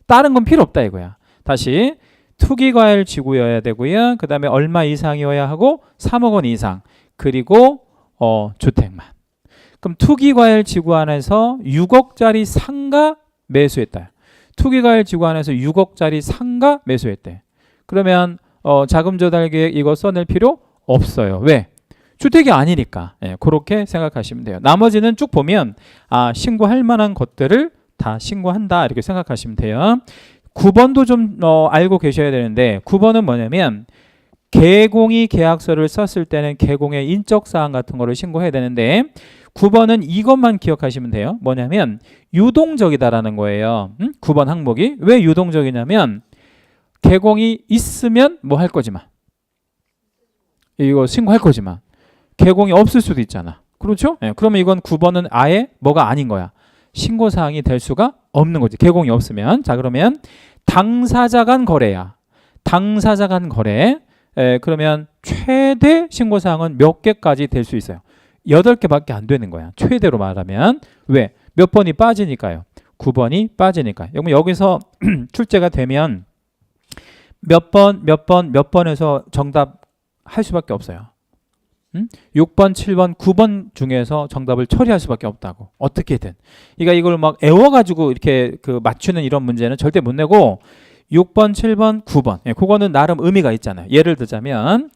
다른 건 필요 없다 이거야. 다시 투기 과열 지구여야 되고요. 그 다음에 얼마 이상이어야 하고 3억 원 이상. 그리고 주택만. 그럼 투기 과열 지구 안에서 6억짜리 상가 매수했다. 투기과열지구안에서 6억짜리 상가 매수했대. 그러면 자금 조달 계획 이거 써낼 필요 없어요. 왜? 주택이 아니니까. 예, 그렇게 생각하시면 돼요. 나머지는 쭉 보면 신고할 만한 것들을 다 신고한다 이렇게 생각하시면 돼요. 9번도 좀 알고 계셔야 되는데 9번은 뭐냐면 개공이 계약서를 썼을 때는 개공의 인적사항 같은 거를 신고해야 되는데 9번은 이것만 기억하시면 돼요. 뭐냐면 유동적이다라는 거예요. 9번 항목이. 왜 유동적이냐면 개공이 있으면 뭐 할 거지만 이거 신고할 거지만 개공이 없을 수도 있잖아. 그렇죠? 네, 그러면 이건 9번은 아예 뭐가 아닌 거야. 신고사항이 될 수가 없는 거지. 개공이 없으면. 자, 그러면 당사자 간 거래야. 당사자 간 거래. 그러면 최대 신고사항은 몇 개까지 될 수 있어요? 8개밖에 안 되는 거야. 최대로 말하면. 왜? 몇 번이 빠지니까요. 9번이 빠지니까. 여기서 출제가 되면 몇 번에서 정답 할 수밖에 없어요. 6번, 7번, 9번 중에서 정답을 처리할 수밖에 없다고. 어떻게든. 그러니까 이걸 막 애워가지고 이렇게 맞추는 이런 문제는 절대 못 내고 6번, 7번, 9번. 예, 그거는 나름 의미가 있잖아요. 예를 들자면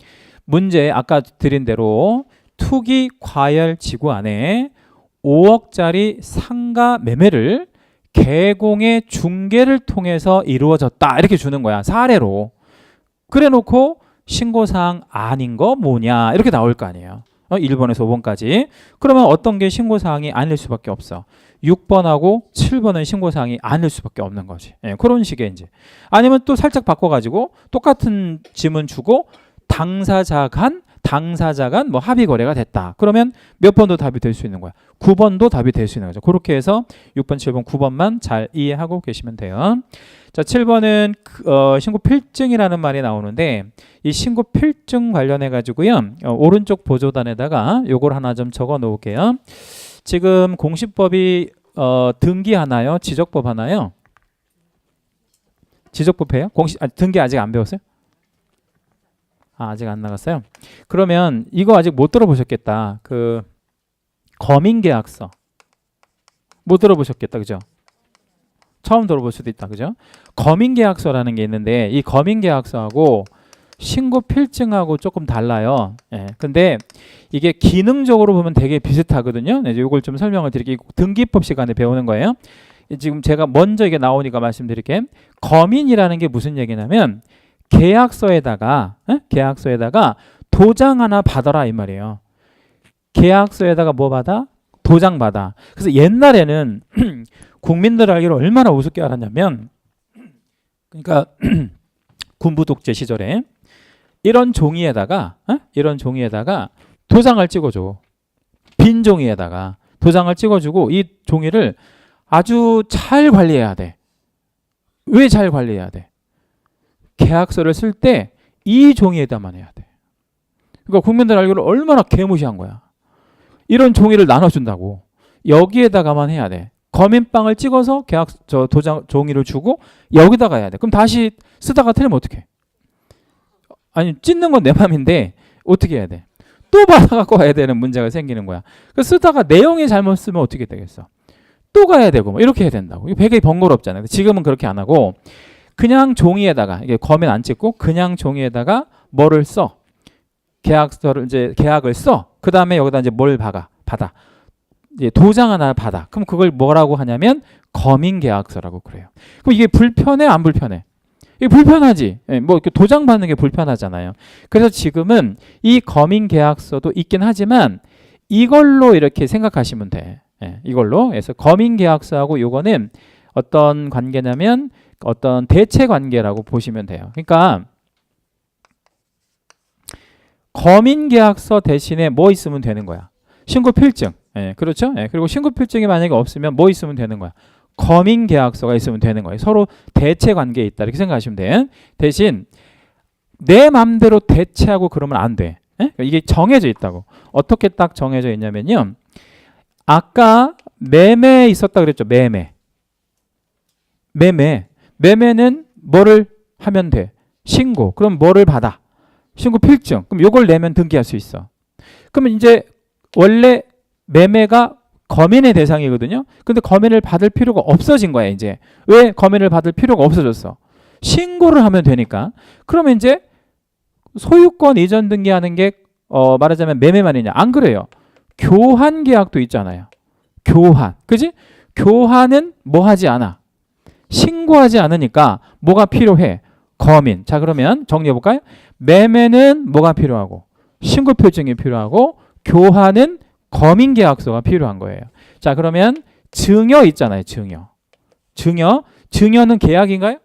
문제 아까 드린 대로 투기 과열 지구 안에 5억짜리 상가 매매를 개공의 중개를 통해서 이루어졌다. 이렇게 주는 거야. 사례로. 그래 놓고 신고사항 아닌 거 뭐냐 이렇게 나올 거 아니에요. 1번에서 5번까지. 그러면 어떤 게 신고사항이 아닐 수밖에 없어. 6번하고 7번은 신고사항이 아닐 수밖에 없는 거지. 예, 그런 식의 이제. 아니면 또 살짝 바꿔가지고 똑같은 지문 주고 당사자 간 뭐 합의 거래가 됐다. 그러면 몇 번도 답이 될 수 있는 거야. 9번도 답이 될 수 있는 거죠. 그렇게 해서 6번, 7번, 9번만 잘 이해하고 계시면 돼요. 자, 7번은 신고 필증이라는 말이 나오는데 이 신고 필증 관련해 가지고요. 오른쪽 보조단에다가 요걸 하나 좀 적어 놓을게요. 지금 공시법이 등기 하나요? 지적법 하나요? 지적법 해요? 등기 아직 안 배웠어요? 아직 안 나갔어요? 그러면 이거 아직 못 들어보셨겠다. 거민계약서 못 들어보셨겠다. 그죠? 처음 들어볼 수도 있다. 그죠? 거민계약서라는 게 있는데 이 거민계약서하고 신고필증하고 조금 달라요. 예. 근데 이게 기능적으로 보면 되게 비슷하거든요. 네, 이걸 좀 설명을 드릴게요. 등기법 시간에 배우는 거예요. 지금 제가 먼저 이게 나오니까 말씀드릴게요. 거민이라는 게 무슨 얘기냐면 계약서에다가 도장 하나 받아라 이 말이에요. 계약서에다가 뭐 받아? 도장 받아. 그래서 옛날에는 국민들 알기로 얼마나 우습게 알았냐면 그러니까 군부 독재 시절에 이런 종이에다가 도장을 찍어줘. 빈 종이에다가 도장을 찍어주고 이 종이를 아주 잘 관리해야 돼. 왜 잘 관리해야 돼? 계약서를 쓸 때 이 종이에다만 해야 돼. 그러니까 국민들 알기로 얼마나 개무시한 거야. 이런 종이를 나눠준다고. 여기에다가만 해야 돼. 거민빵을 찍어서 도장 종이를 주고 여기다가 해야 돼. 그럼 다시 쓰다가 틀리면 어떡해? 아니 찢는 건 내 맘인데 어떻게 해야 돼? 또 받아갖고 와야 되는 문제가 생기는 거야. 쓰다가 내용이 잘못 쓰면 어떻게 되겠어? 또 가야 되고 뭐 이렇게 해야 된다고. 이거 되게 번거롭잖아요. 지금은 그렇게 안 하고 그냥 종이에다가 이게 거민 안 찍고 그냥 종이에다가 뭐를 써? 계약을 써. 그 다음에 여기다 이제 뭘 받아. 이제 도장 하나 받아. 그럼 그걸 뭐라고 하냐면 거민계약서라고 그래요. 그럼 이게 불편해 안 불편해? 이게 불편하지. 뭐 이렇게 도장 받는 게 불편하잖아요. 그래서 지금은 이 거민계약서도 있긴 하지만 이걸로 이렇게 생각하시면 돼. 이걸로. 그래서 거민계약서하고 요거는 어떤 관계냐면 어떤 대체 관계라고 보시면 돼요. 그러니까 거민계약서 대신에 뭐 있으면 되는 거야? 신고필증. 그렇죠? 그리고 신고필증이 만약에 없으면 뭐 있으면 되는 거야? 거민계약서가 있으면 되는 거예요. 서로 대체 관계에 있다 이렇게 생각하시면 돼. 대신 내 맘대로 대체하고 그러면 안 돼. 이게 정해져 있다고. 어떻게 딱 정해져 있냐면요. 아까 매매 있었다 그랬죠. 매매는 뭐를 하면 돼? 신고. 그럼 뭐를 받아? 신고 필증. 그럼 요걸 내면 등기할 수 있어. 그러면 이제 원래 매매가 검인의 대상이거든요. 근데 검인을 받을 필요가 없어진 거야, 이제. 왜 검인을 받을 필요가 없어졌어? 신고를 하면 되니까. 그러면 이제 소유권 이전 등기하는 게 말하자면 매매만이냐? 안 그래요. 교환 계약도 있잖아요. 교환. 그지? 교환은 뭐 하지 않아? 신고하지 않으니까 뭐가 필요해? 검인. 자, 그러면 정리해 볼까요? 매매는 뭐가 필요하고? 신고 표증이 필요하고, 교환은 검인 계약서가 필요한 거예요. 자, 그러면 증여 있잖아요. 증여는 계약인가요?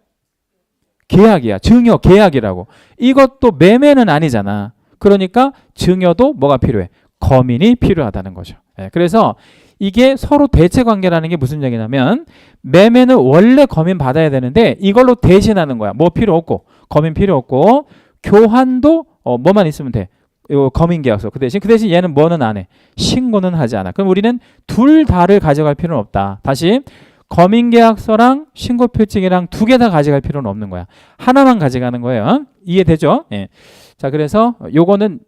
계약이야. 증여 계약이라고. 이것도 매매는 아니잖아. 그러니까 증여도 뭐가 필요해? 검인이 필요하다는 거죠. 그래서 이게 서로 대체 관계라는 게 무슨 얘기냐면, 매매는 원래 검인 받아야 되는데 이걸로 대신하는 거야. 뭐 필요 없고, 검인 필요 없고, 교환도 뭐만 있으면 돼. 요 검인 계약서. 그 대신 얘는 뭐는 안 해? 신고는 하지 않아. 그럼 우리는 둘 다를 가져갈 필요는 없다. 다시, 검인 계약서랑 신고 필증이랑 두 개 다 가져갈 필요는 없는 거야. 하나만 가져가는 거예요. 이해되죠? 예. 자, 그래서 요거는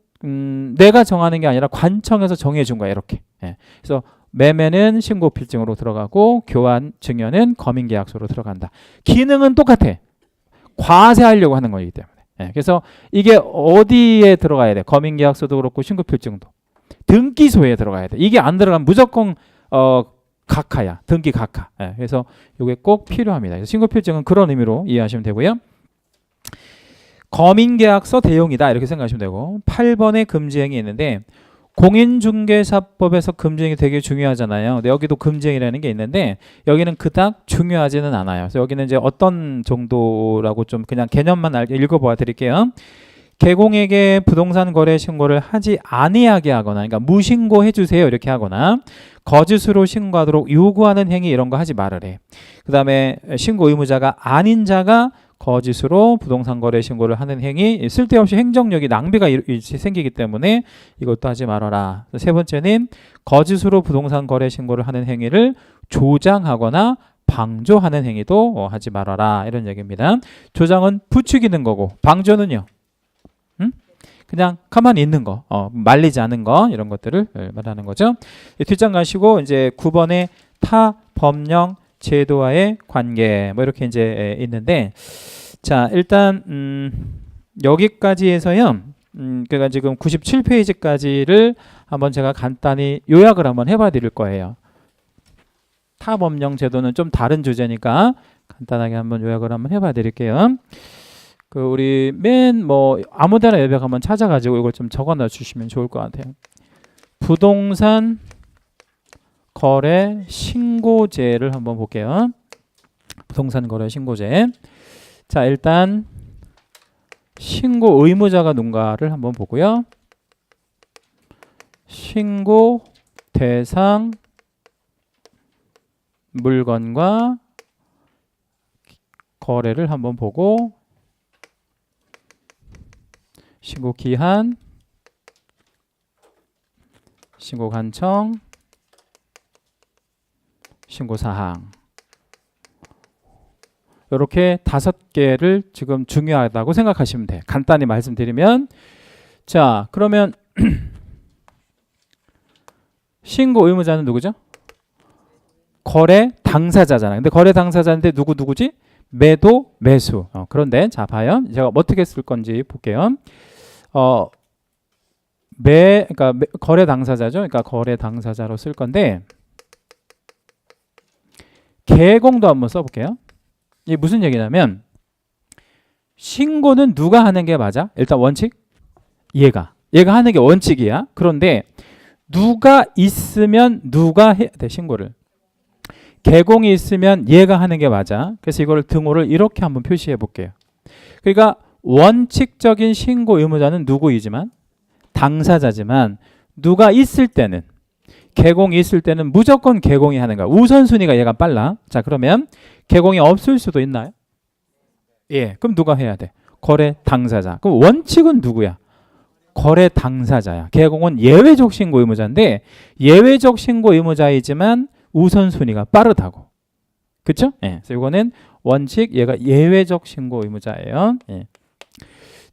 내가 정하는 게 아니라 관청에서 정해 준 거야, 이렇게. 예. 그래서 매매는 신고 필증으로 들어가고, 교환 증여는 검인 계약서로 들어간다. 기능은 똑같아. 과세하려고 하는 거기 때문에. 예, 그래서 이게 어디에 들어가야 돼? 검인 계약서도 그렇고 신고 필증도 등기소에 들어가야 돼. 이게 안 들어가면 무조건 각하야. 등기 각하. 예, 그래서 이게 꼭 필요합니다. 그래서 신고 필증은 그런 의미로 이해하시면 되고요. 검인 계약서 대용이다 이렇게 생각하시면 되고, 8번에 금지행위 있는데, 공인중개사법에서 금지행위 되게 중요하잖아요. 근데 여기도 금지행위라는 게 있는데 여기는 그닥 중요하지는 않아요. 그래서 여기는 이제 어떤 정도라고 좀 그냥 개념만 읽어봐 드릴게요. 개공에게 부동산 거래 신고를 하지 아니하게 하거나, 그러니까 무신고해 주세요 이렇게 하거나, 거짓으로 신고하도록 요구하는 행위 이런 거 하지 말으래. 그 다음에 신고 의무자가 아닌 자가 거짓으로 부동산 거래 신고를 하는 행위, 쓸데없이 행정력이 낭비가 생기기 때문에 이것도 하지 말아라. 세 번째는 거짓으로 부동산 거래 신고를 하는 행위를 조장하거나 방조하는 행위도 하지 말아라 이런 얘기입니다. 조장은 부추기는 거고, 방조는요 그냥 가만히 있는 거, 말리지 않은 거, 이런 것들을 말하는 거죠. 뒷장 가시고 이제 9번에 타 법령 제도와의 관계 뭐 이렇게 이제 있는데, 자, 일단 여기까지 해서요. 그러니까 지금 97페이지까지를 한번 제가 간단히 요약을 한번 해봐 드릴 거예요. 타 법령 제도는 좀 다른 주제니까 간단하게 한번 요약을 한번 해봐 드릴게요. 그 우리 뭐 아무데나 여백 한번 찾아가지고 이걸 좀 적어놔 주시면 좋을 것 같아요. 부동산 거래 신고제를 한번 볼게요. 부동산 거래 신고제. 자, 일단 신고 의무자가 누군가를 한번 보고요. 신고 대상 물건과 거래를 한번 보고, 신고 기한, 신고 관청, 신고 사항, 이렇게 5개를 지금 중요하다고 생각하시면 돼. 간단히 말씀드리면, 자, 그러면 신고 의무자는 누구죠? 거래 당사자잖아요. 근데 거래 당사자인데 누구지? 매도, 매수. 그런데 자, 봐요. 제가 어떻게 쓸 건지 볼게요. 그러니까 거래 당사자죠. 그러니까 거래 당사자로 쓸 건데, 개공도 한번 써볼게요. 이게 무슨 얘기냐면, 신고는 누가 하는 게 맞아? 일단 원칙? 얘가 하는 게 원칙이야. 그런데 누가 있으면 누가 해야 돼, 신고를. 개공이 있으면 얘가 하는 게 맞아. 그래서 이걸 등호를 이렇게 한번 표시해 볼게요. 그러니까 원칙적인 신고 의무자는 누구이지만, 당사자지만, 누가 있을 때는, 개공이 있을 때는 무조건 개공이 하는 거야. 우선순위가 얘가 빨라. 자, 그러면 개공이 없을 수도 있나요? 예. 그럼 누가 해야 돼? 거래 당사자. 그럼 원칙은 누구야? 거래 당사자야. 개공은 예외적 신고 의무자인데, 예외적 신고 의무자이지만 우선순위가 빠르다고. 그쵸? 예. 그래서 이거는 원칙, 얘가 예외적 신고 의무자예요. 예.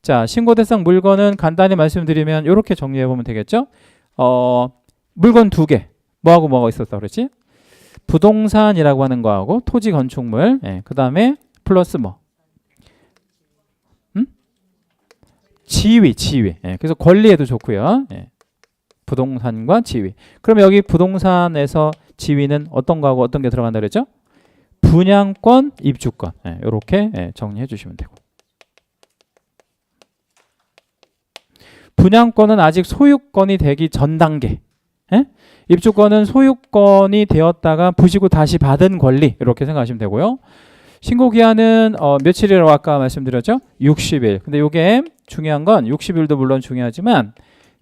자, 신고 대상 물건은 간단히 말씀드리면 이렇게 정리해 보면 되겠죠? 물건 2개. 뭐하고 뭐가 있었다 그랬지? 부동산이라고 하는 거하고 토지 건축물, 예, 그 다음에 플러스 뭐? 지위. 예, 그래서 권리에도 좋고요. 예, 부동산과 지위. 그러면 여기 부동산에서 지위는 어떤 거하고 어떤 게 들어간다 그랬죠? 분양권, 입주권. 예, 이렇게 예, 정리해 주시면 되고. 분양권은 아직 소유권이 되기 전 단계. 예? 입주권은 소유권이 되었다가 부시고 다시 받은 권리. 이렇게 생각하시면 되고요. 신고기한은 며칠이라고 아까 말씀드렸죠? 60일. 근데 이게 중요한 건 60일도 물론 중요하지만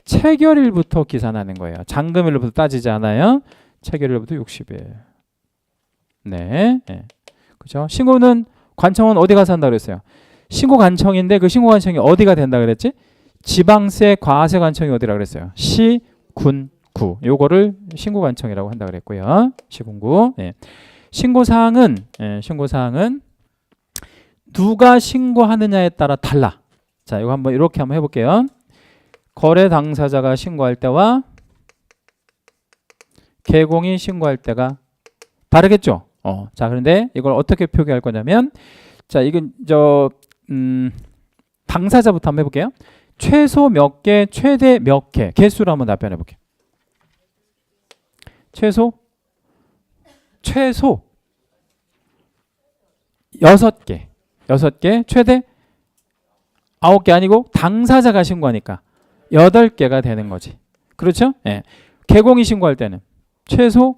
체결일부터 기산하는 거예요. 잔금일부터 따지지 않아요. 체결일부터 60일. 네. 네. 그죠? 신고는 관청은 어디 가서 한다 그랬어요? 신고 관청인데 그 신고 관청이 어디가 된다 그랬지? 지방세, 과세 관청이 어디라 그랬어요? 시, 군, 구. 요거를 신고 관청이라고 한다 그랬고요. 시군구. 네. 신고사항은 누가 신고하느냐에 따라 달라. 자, 이거 이렇게 한번 해볼게요. 거래 당사자가 신고할 때와 개공이 신고할 때가 다르겠죠. 자, 그런데 이걸 어떻게 표기할 거냐면, 자, 이건 당사자부터 한번 해볼게요. 최소 몇 개, 최대 몇 개, 개수로 한번 답변해 볼게요. 최소 6개, 최대 9개 아니고 당사자가 신고하니까 8개가 되는 거지. 그렇죠? 예. 개공이 신고할 때는 최소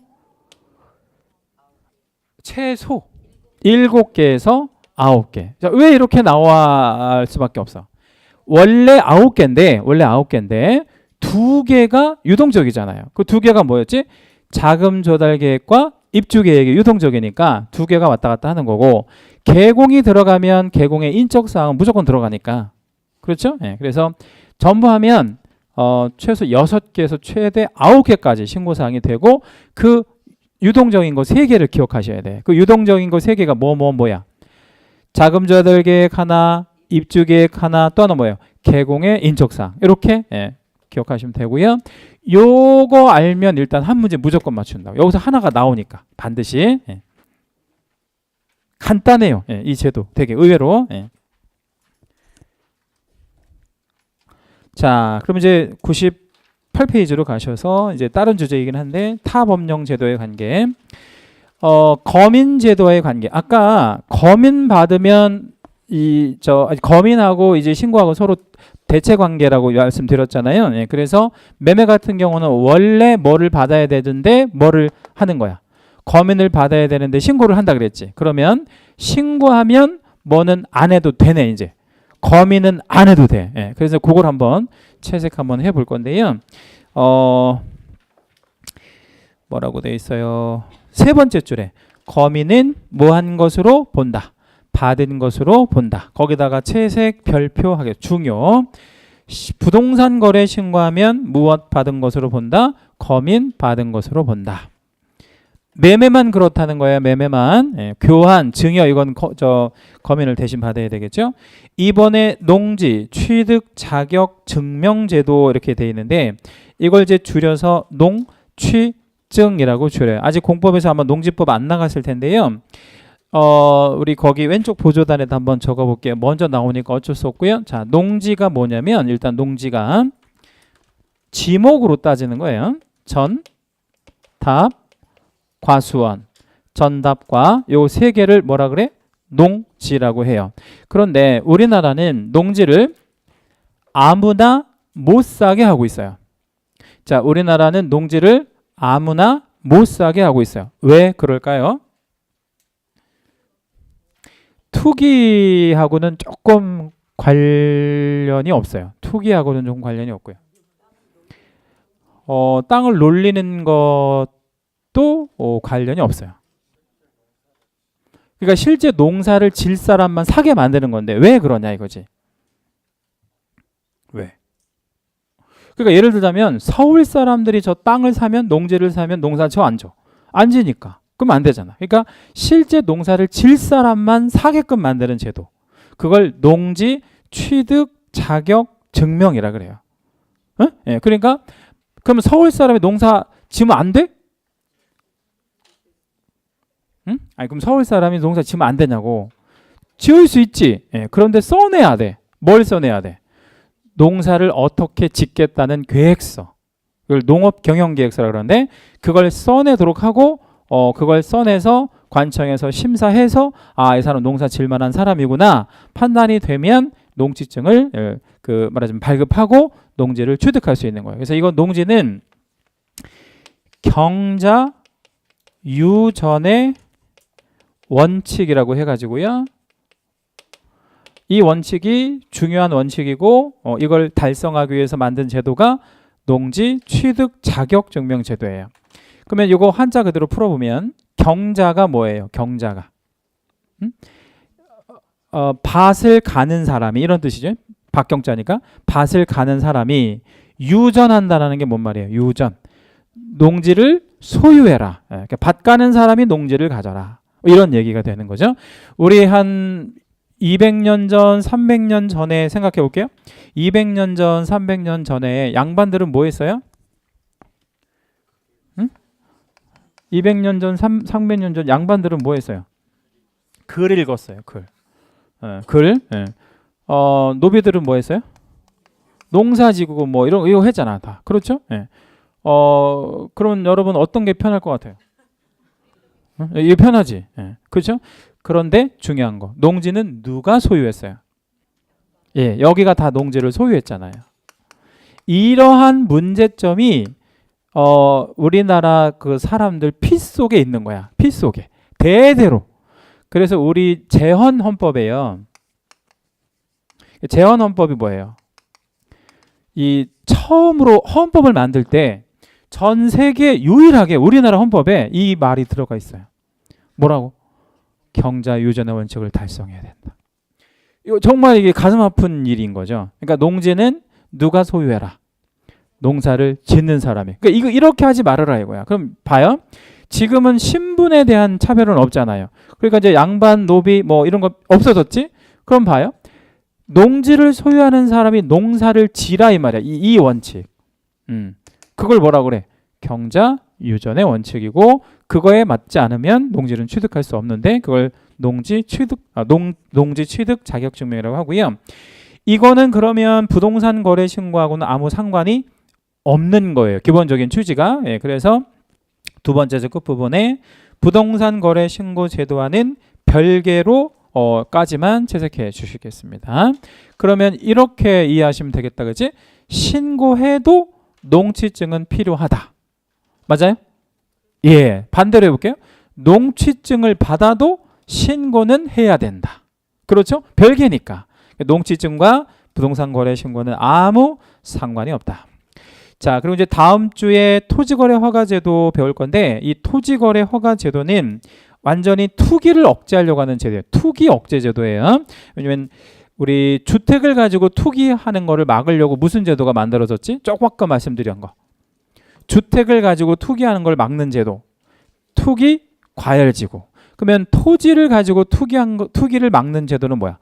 7개에서 9개. 자, 왜 이렇게 나올 수밖에 없어? 원래 9개인데 2개가 유동적이잖아요. 그 2개가 뭐였지? 자금 조달 계획과 입주 계획이 유동적이니까 2개가 왔다 갔다 하는 거고, 개공이 들어가면 개공의 인적 사항은 무조건 들어가니까. 그렇죠? 네, 그래서 전부 하면 최소 6개에서 최대 9개까지 신고 사항이 되고, 그 유동적인 거 3개를 기억하셔야 돼. 그 유동적인 거 3개가 뭐야? 자금 조달 계획 하나, 입주 계획 하나, 또 하나 뭐예요? 개공의 인적 사항. 이렇게 기억하시면 되고요. 요거 알면 일단 한 문제 무조건 맞춘다고. 여기서 하나가 나오니까 반드시. 간단해요. 이 제도 되게 의외로. 자, 그럼 이제 98페이지로 가셔서 이제 다른 주제이긴 한데, 타법령 제도의 관계. 거민 제도의 관계. 아까 거민 받으면 거민하고 이제 신고하고 서로 대체 관계라고 말씀드렸잖아요. 그래서 매매 같은 경우는 원래 뭐를 받아야 되는데 뭐를 하는 거야? 거민을 받아야 되는데 신고를 한다 그랬지. 그러면 신고하면 뭐는 안 해도 되네. 이제 거민은 안 해도 돼. 그래서 그걸 한번 채색 한번 해볼 건데요. 뭐라고 돼 있어요? 세 번째 줄에 거민은 뭐한 것으로 본다. 받은 것으로 본다. 거기다가 채색 별표 하겠. 중요. 부동산 거래 신고하면 무엇 받은 것으로 본다. 거민 받은 것으로 본다. 매매만 그렇다는 거예요. 매매만. 교환, 증여 이건 거민을 대신 받아야 되겠죠. 이번에 농지, 취득, 자격, 증명제도 이렇게 돼 있는데, 이걸 이제 줄여서 농취증이라고 줄여요. 아직 공법에서 아마 농지법 안 나갔을 텐데요. 우리 거기 왼쪽 보조단에도 한번 적어볼게요. 먼저 나오니까 어쩔 수 없고요. 자, 농지가 뭐냐면 일단 농지가 지목으로 따지는 거예요. 전, 답, 과수원, 전답과 요 세 개를 뭐라 그래? 농지라고 해요. 그런데 우리나라는 농지를 아무나 못 사게 하고 있어요. 자, 우리나라는 농지를 아무나 못 사게 하고 있어요. 왜 그럴까요? 투기하고는 조금 관련이 없어요. 투기하고는 좀 관련이 없고요. 땅을 놀리는 것도 관련이 없어요. 그러니까 실제 농사를 질 사람만 사게 만드는 건데 왜 그러냐 이거지. 왜? 그러니까 예를 들자면 서울 사람들이 저 땅을 사면, 농지를 사면 농사 저 안 줘. 안 지니까. 그럼 안 되잖아. 그러니까 실제 농사를 질 사람만 사게끔 만드는 제도. 그걸 농지 취득 자격 증명이라 그래요. 예? 그러니까 그러면 서울 사람이 농사 지면 안 돼? 응? 아니 그럼 서울 사람이 농사 지으면 안 되냐고. 지을 수 있지. 예, 그런데 써내야 돼. 뭘 써내야 돼? 농사를 어떻게 짓겠다는 계획서. 그걸 농업 경영 계획서라고 그러는데 그걸 써내도록 하고 그걸 써내서 관청에서 심사해서 이 사람 농사 지을 만한 사람이구나 판단이 되면 농지증을 말하자면 발급하고 농지를 취득할 수 있는 거예요. 그래서 이건 농지는 경자 유전의 원칙이라고 해가지고요. 이 원칙이 중요한 원칙이고 이걸 달성하기 위해서 만든 제도가 농지 취득 자격 증명 제도예요. 그러면 이거 한자 그대로 풀어보면 경자가 뭐예요? 경자가 밭을 가는 사람이 이런 뜻이죠. 박경자니까 밭을 가는 사람이 유전한다는 게 뭔 말이에요? 유전. 농지를 소유해라. 그러니까 밭 가는 사람이 농지를 가져라. 이런 얘기가 되는 거죠. 우리 한 200년 전, 300년 전에 생각해 볼게요. 200년 전, 300년 전에 양반들은 뭐 했어요? 200년 전, 300년 전 양반들은 뭐 했어요? 글 읽었어요. 글. 글. 노비들은 뭐 했어요? 농사 지고 뭐 이거 했잖아. 다. 그렇죠? 그럼 여러분 어떤 게 편할 것 같아요? 이게 편하지. 그렇죠? 그런데 중요한 거. 농지는 누가 소유했어요? 예, 여기가 다 농지를 소유했잖아요. 이러한 문제점이 우리나라 그 사람들 피 속에 있는 거야. 피 속에. 대대로. 그래서 우리 재헌 헌법에요. 재헌 헌법이 뭐예요? 이 처음으로 헌법을 만들 때 전 세계 유일하게 우리나라 헌법에 이 말이 들어가 있어요. 뭐라고? 경자 유전의 원칙을 달성해야 된다. 이거 정말 이게 가슴 아픈 일인 거죠. 그러니까 농지는 누가 소유해라. 농사를 짓는 사람이. 그러니까 이거 이렇게 하지 말아라 이거야. 그럼 봐요. 지금은 신분에 대한 차별은 없잖아요. 그러니까 이제 양반, 노비 뭐 이런 거 없어졌지? 그럼 봐요. 농지를 소유하는 사람이 농사를 지라 이 말이야. 이 원칙. 그걸 뭐라고 그래? 경자 유전의 원칙이고 그거에 맞지 않으면 농지는 취득할 수 없는데 그걸 농지 취득 자격 증명이라고 하고요. 이거는 그러면 부동산 거래 신고하고는 아무 상관이 없는 거예요. 기본적인 취지가. 예, 그래서 두 번째 끝부분에 부동산 거래 신고 제도와는 별개로 까지만 채색해 주시겠습니다. 그러면 이렇게 이해하시면 되겠다. 그치? 신고해도 농취증은 필요하다. 맞아요? 예, 반대로 해볼게요. 농취증을 받아도 신고는 해야 된다. 그렇죠? 별개니까. 농취증과 부동산 거래 신고는 아무 상관이 없다. 자, 그리고 이제 다음 주에 토지거래 허가제도 배울 건데 이 토지거래 허가제도는 완전히 투기를 억제하려고 하는 제도예요. 투기 억제 제도예요. 왜냐면 우리 주택을 가지고 투기하는 거를 막으려고 무슨 제도가 만들어졌지? 조금 아까 말씀드린 거. 주택을 가지고 투기하는 걸 막는 제도. 투기 과열지구. 그러면 토지를 가지고 투기를 막는 제도는 뭐야?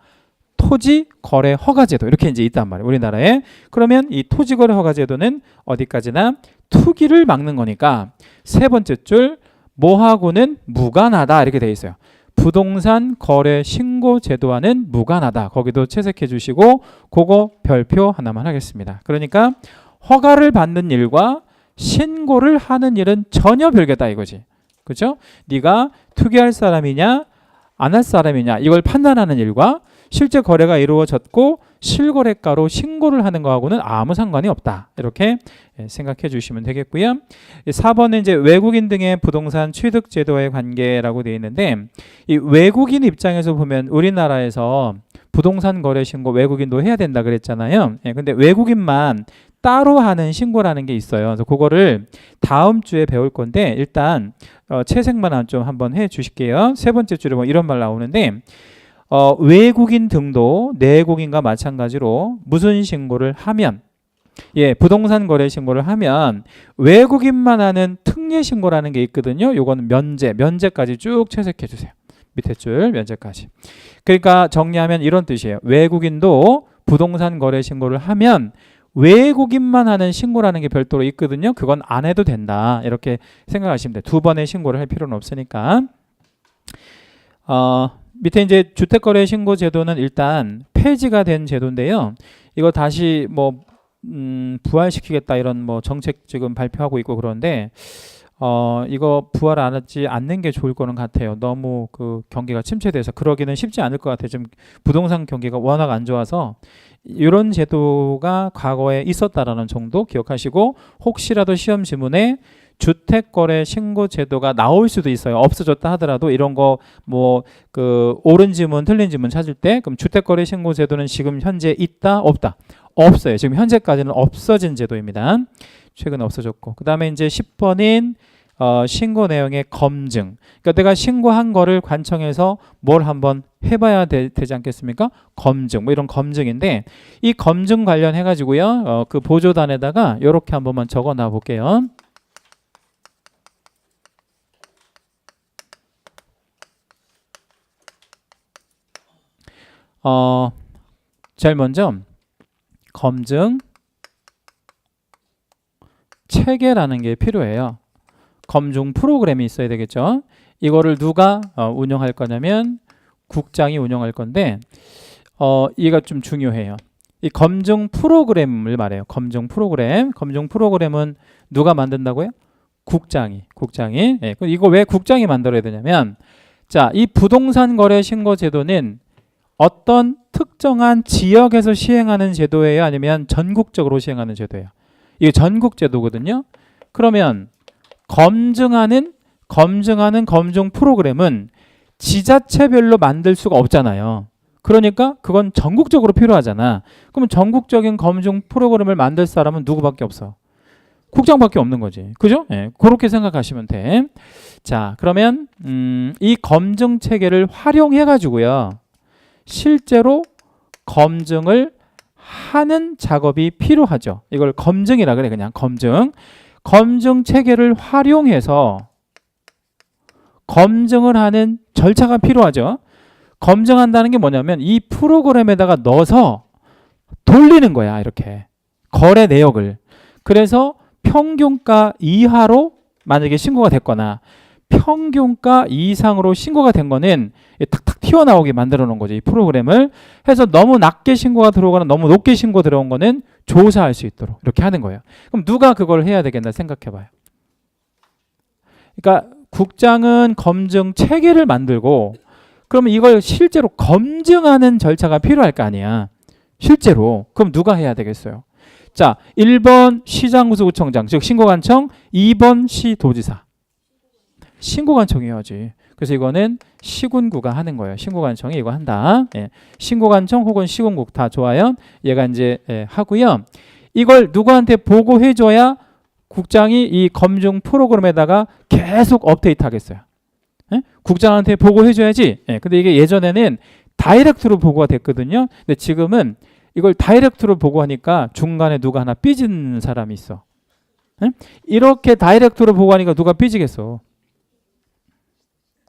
토지 거래 허가 제도. 이렇게 이제 있단 말이에요. 우리나라에. 그러면 이 토지 거래 허가 제도는 어디까지나 투기를 막는 거니까 세 번째 줄 뭐하고는 무관하다 이렇게 돼 있어요. 부동산 거래 신고 제도와는 무관하다. 거기도 채색해 주시고 그거 별표 하나만 하겠습니다. 그러니까 허가를 받는 일과 신고를 하는 일은 전혀 별개다 이거지. 그렇죠? 네가 투기할 사람이냐 안 할 사람이냐 이걸 판단하는 일과 실제 거래가 이루어졌고 실거래가로 신고를 하는 거하고는 아무 상관이 없다. 이렇게 생각해 주시면 되겠고요. 4번은 이제 외국인 등의 부동산 취득 제도의 관계라고 되어 있는데 이 외국인 입장에서 보면 우리나라에서 부동산 거래 신고 외국인도 해야 된다 그랬잖아요. 근데 외국인만 따로 하는 신고라는 게 있어요. 그래서 그거를 다음 주에 배울 건데 일단 채색만 좀 한번 해 주실게요. 세 번째 줄에 보면 이런 말 나오는데 외국인 등도 내국인과 마찬가지로 무슨 신고를 하면 부동산 거래 신고를 하면 외국인만 하는 특례 신고라는 게 있거든요. 요거는 면제까지 쭉 채색해 주세요. 밑에 줄 면제까지. 그러니까 정리하면 이런 뜻이에요. 외국인도 부동산 거래 신고를 하면 외국인만 하는 신고라는 게 별도로 있거든요. 그건 안 해도 된다. 이렇게 생각하시면 돼요. 두 번의 신고를 할 필요는 없으니까. 밑에 이제 주택거래 신고 제도는 일단 폐지가 된 제도인데요. 이거 다시 뭐 부활시키겠다 이런 뭐 정책 지금 발표하고 있고 그런데 이거 부활 안 하지 않는 게 좋을 거는 같아요. 너무 그 경기가 침체돼서 그러기는 쉽지 않을 것 같아요. 지금 부동산 경기가 워낙 안 좋아서 이런 제도가 과거에 있었다라는 정도 기억하시고 혹시라도 시험 지문에 주택거래 신고 제도가 나올 수도 있어요. 없어졌다 하더라도 이런 거 뭐 그 옳은 지문 틀린 지문 찾을 때 그럼 주택거래 신고 제도는 지금 현재 있다 없다 없어요. 지금 현재까지는 없어진 제도입니다. 최근에 없어졌고 그 다음에 이제 10번인 신고 내용의 검증. 그러니까 내가 신고한 거를 관청에서 뭘 한번 해봐야 되지 않겠습니까? 검증, 뭐 이런 검증인데 이 검증 관련해 가지고요, 그 보조단에다가 이렇게 한 번만 적어놔 볼게요. 제일 먼저 검증 체계라는 게 필요해요. 검증 프로그램이 있어야 되겠죠. 이거를 누가 운영할 거냐면 국장이 운영할 건데 이가 좀 중요해요. 이 검증 프로그램을 말해요. 검증 프로그램. 검증 프로그램은 누가 만든다고요? 국장이. 예, 이거 왜 국장이 만들어야 되냐면 자, 이 부동산 거래 신고 제도는 어떤 특정한 지역에서 시행하는 제도예요? 아니면 전국적으로 시행하는 제도예요? 이게 전국 제도거든요. 그러면 검증하는 검증 프로그램은 지자체별로 만들 수가 없잖아요. 그러니까 그건 전국적으로 필요하잖아. 그러면 전국적인 검증 프로그램을 만들 사람은 누구밖에 없어? 국장밖에 없는 거지. 그죠? 네, 그렇게 생각하시면 돼. 자, 그러면 이 검증 체계를 활용해 가지고요. 실제로 검증을 하는 작업이 필요하죠. 이걸 검증이라 그래. 그냥 검증. 검증 체계를 활용해서 검증을 하는 절차가 필요하죠. 검증한다는 게 뭐냐면 이 프로그램에다가 넣어서 돌리는 거야. 이렇게 거래 내역을. 그래서 평균가 이하로 만약에 신고가 됐거나 평균가 이상으로 신고가 된 거는 탁탁 튀어나오게 만들어 놓은 거죠. 이 프로그램을 해서 너무 낮게 신고가 들어오거나 너무 높게 신고 들어온 거는 조사할 수 있도록 이렇게 하는 거예요. 그럼 누가 그걸 해야 되겠나 생각해 봐요. 그러니까 국장은 검증 체계를 만들고 그러면 이걸 실제로 검증하는 절차가 필요할 거 아니야. 실제로. 그럼 누가 해야 되겠어요? 자, 1번 시장구청장 즉 신고관청, 2번 시도지사. 신고관청이 해야지. 그래서 이거는 시군구가 하는 거예요. 신고관청이 이거 한다. 예. 신고관청 혹은 시군국 다 좋아요. 얘가 이제 하고요. 이걸 누구한테 보고해줘야 국장이 이 검증 프로그램에다가 계속 업데이트 하겠어요. 예? 국장한테 보고해줘야지. 예. 근데 이게 예전에는 다이렉트로 보고가 됐거든요. 근데 지금은 이걸 다이렉트로 보고하니까 중간에 누가 하나 삐진 사람이 있어. 예? 이렇게 다이렉트로 보고하니까 누가 삐지겠어?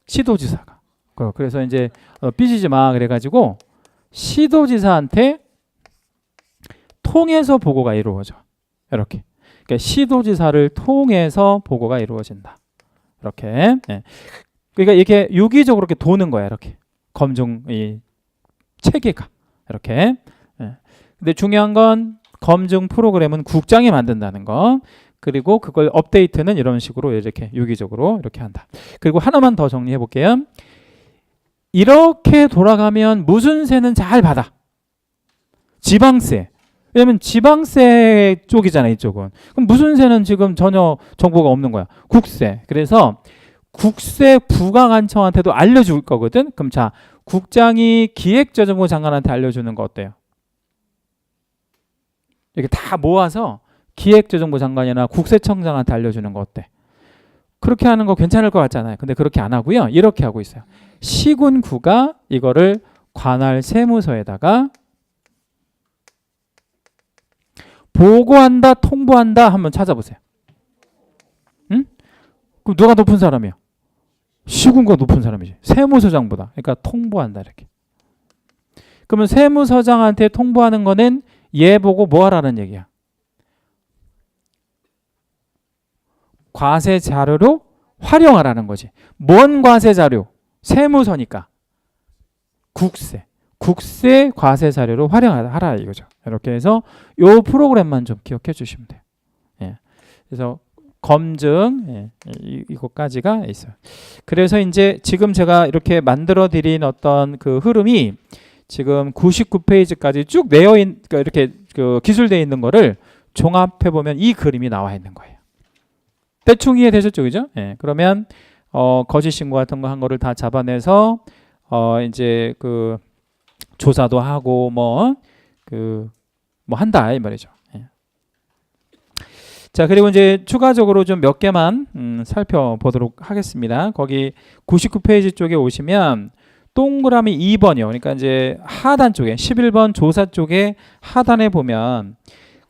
시도지사가. 그래서 이제 삐지지 마 그래가지고 시도지사한테 통해서 보고가 이루어져. 이렇게. 그러니까 시도지사를 통해서 보고가 이루어진다. 이렇게. 예. 그러니까 이렇게 유기적으로 이렇게 도는 거야. 이렇게 검증 이 체계가 이렇게. 예. 근데 중요한 건 검증 프로그램은 국장이 만든다는 거. 그리고 그걸 업데이트는 이런 식으로 이렇게 유기적으로 이렇게 한다. 그리고 하나만 더 정리해 볼게요. 이렇게 돌아가면 무슨 세는 잘 받아? 지방세. 왜냐면 지방세 쪽이잖아요, 이쪽은. 그럼 무슨 세는 지금 전혀 정보가 없는 거야. 국세. 그래서 국세 부가관청한테도 알려줄 거거든. 그럼 자, 국장이 기획재정부 장관한테 알려주는 거 어때요? 이렇게 다 모아서 기획재정부 장관이나 국세청장한테 알려주는 거 어때? 그렇게 하는 거 괜찮을 것 같잖아요. 근데 그렇게 안 하고요. 이렇게 하고 있어요. 시군구가 이거를 관할 세무서에다가 보고한다, 통보한다 한번 찾아보세요. 응? 그럼 누가 높은 사람이야? 시군구가 높은 사람이지. 세무서장보다. 그러니까 통보한다 이렇게. 그러면 세무서장한테 통보하는 거는 얘 보고 뭐 하라는 얘기야? 과세 자료로 활용하라는 거지. 뭔 과세 자료? 세무서니까. 국세 과세 사료로 활용하라 이거죠. 이렇게 해서 요 프로그램만 좀 기억해 주시면 돼요. 예. 그래서 검증 이거까지가 있어요. 그래서 이제 지금 제가 이렇게 만들어 드린 어떤 그 흐름이 지금 99페이지까지 쭉 내어 있는 그러니까 이렇게 그 기술되어 있는 거를 종합해 보면 이 그림이 나와 있는 거예요. 대충 이해되셨죠, 그죠? 예. 그러면 거짓 신고 같은 거 한 거를 다 잡아내서 이제 그 조사도 하고 뭐 한다 이 말이죠. 예. 자, 그리고 이제 추가적으로 좀 몇 개만 살펴보도록 하겠습니다. 거기 99페이지 쪽에 오시면 동그라미 2번이요. 그러니까 이제 하단 쪽에 11번 조사 쪽에 하단에 보면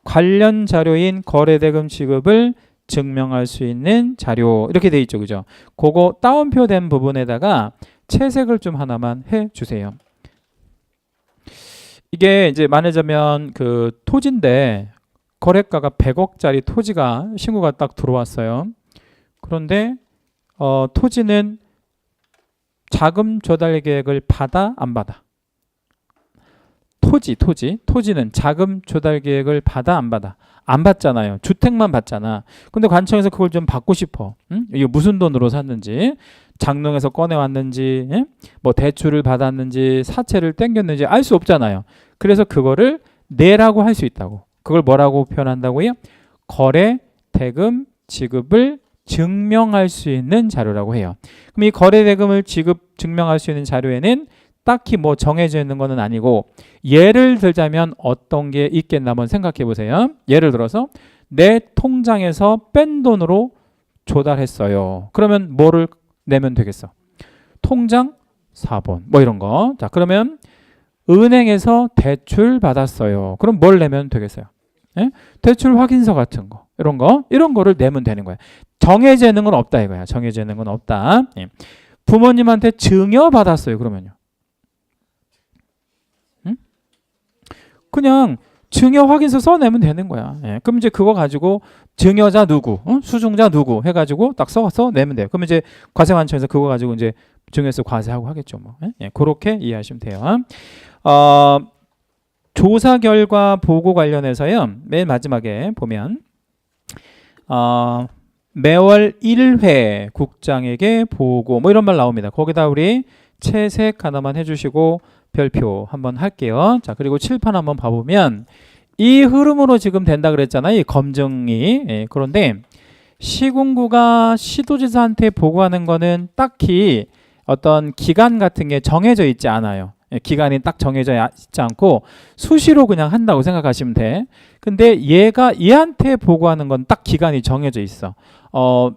관련 자료인 거래대금 지급을 증명할 수 있는 자료 이렇게 돼 있죠, 그죠? 그거 따옴표 된 부분에다가 채색을 좀 하나만 해 주세요. 이게 이제 말하자면 그 토지인데 거래가가 100억짜리 토지가 신고가 딱 들어왔어요. 그런데 토지는 자금 조달 계획을 받아 안 받아? 토지는 자금 조달 계획을 받아 안 받아? 안 받잖아요. 주택만 받잖아. 근데 관청에서 그걸 좀 받고 싶어. 응? 이게 무슨 돈으로 샀는지, 장롱에서 꺼내왔는지, 응? 뭐 대출을 받았는지, 사채를 땡겼는지 알 수 없잖아요. 그래서 그거를 내라고 할 수 있다고. 그걸 뭐라고 표현한다고요? 거래 대금 지급을 증명할 수 있는 자료라고 해요. 그럼 이 거래 대금을 증명할 수 있는 자료에는 딱히 뭐 정해져 있는 거는 아니고 예를 들자면 어떤 게 있겠나 한번 생각해 보세요. 예를 들어서 내 통장에서 뺀 돈으로 조달했어요. 그러면 뭐를 내면 되겠어? 통장 4번 뭐 이런 거. 자, 그러면 은행에서 대출 받았어요. 그럼 뭘 내면 되겠어요? 예? 대출 확인서 같은 거 이런 거를 내면 되는 거야. 정해져 있는 건 없다 이거야. 정해져 있는 건 없다. 예. 부모님한테 증여 받았어요. 그러면요. 그냥 증여 확인서 써내면 되는 거야. 예. 그럼 이제 그거 가지고 증여자 누구, 수증자 누구 해가지고 딱 써서 내면 돼요. 그럼 이제 과세관청에서 그거 가지고 이제 증여세 과세하고 하겠죠. 뭐. 예. 그렇게 이해하시면 돼요. 조사 결과 보고 관련해서요. 맨 마지막에 보면 매월 1회 국장에게 보고 뭐 이런 말 나옵니다. 거기다 우리 채색 하나만 해주시고 별표 한번 할게요. 자, 그리고 칠판 한번 봐보면 이 흐름으로 지금 된다 그랬잖아요. 이 검증이. 예, 그런데 시군구가 시도지사한테 보고하는 거는 딱히 어떤 기간 같은 게 정해져 있지 않아요. 예, 기간이 딱 정해져 있지 않고 수시로 그냥 한다고 생각하시면 돼. 근데 얘한테 보고하는 건 딱 기간이 정해져 있어.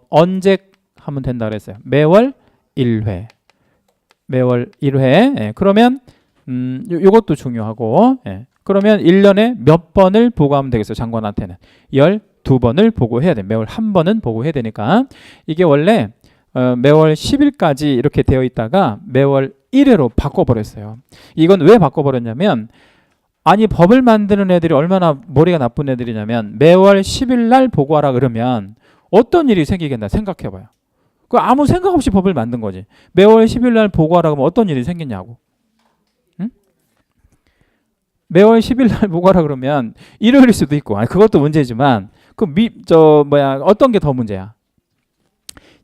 언제 하면 된다 그랬어요. 매월 1회. 매월 1회. 예, 그러면 요것도 중요하고, 예. 그러면 1년에 몇 번을 보고하면 되겠어요? 장관한테는 12번을 보고해야 돼. 매월 한 번은 보고해야 되니까. 이게 원래 매월 10일까지 이렇게 되어 있다가 매월 1회로 바꿔버렸어요. 이건 왜 바꿔버렸냐면 아니 법을 만드는 애들이 얼마나 머리가 나쁜 애들이냐면 매월 10일 날 보고하라 그러면 어떤 일이 생기겠나 생각해봐요. 그 아무 생각 없이 법을 만든 거지. 매월 10일 날 보고하라 그러면 어떤 일이 생기냐고. 매월 10일 날 보고하라 그러면 일요일일 수도 있고, 아니 그것도 문제지만 어떤 게 더 문제야?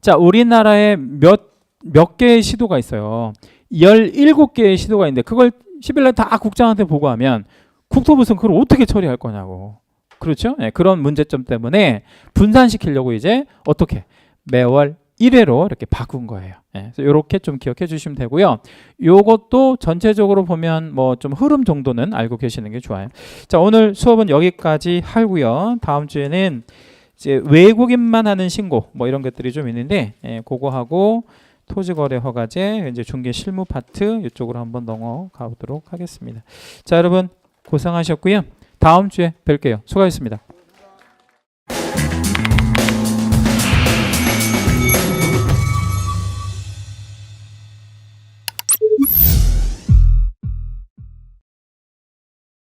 자, 우리나라에 몇 개의 시도가 있어요. 17개의 시도가 있는데 그걸 10일 날 다 국장한테 보고하면 국토부는 그걸 어떻게 처리할 거냐고. 그렇죠? 네, 그런 문제점 때문에 분산시키려고 이제 어떻게 매월 1회로 이렇게 바꾼 거예요. 네, 그래서 이렇게 좀 기억해 주시면 되고요. 요것도 전체적으로 보면 뭐 좀 흐름 정도는 알고 계시는 게 좋아요. 자, 오늘 수업은 여기까지 하고요. 다음 주에는 이제 외국인만 하는 신고 뭐 이런 것들이 좀 있는데 그거 하고 토지거래 허가제 이제 중개 실무 파트 이쪽으로 한번 넘어가 보도록 하겠습니다. 자, 여러분 고생하셨고요. 다음 주에 뵐게요. 수고하셨습니다.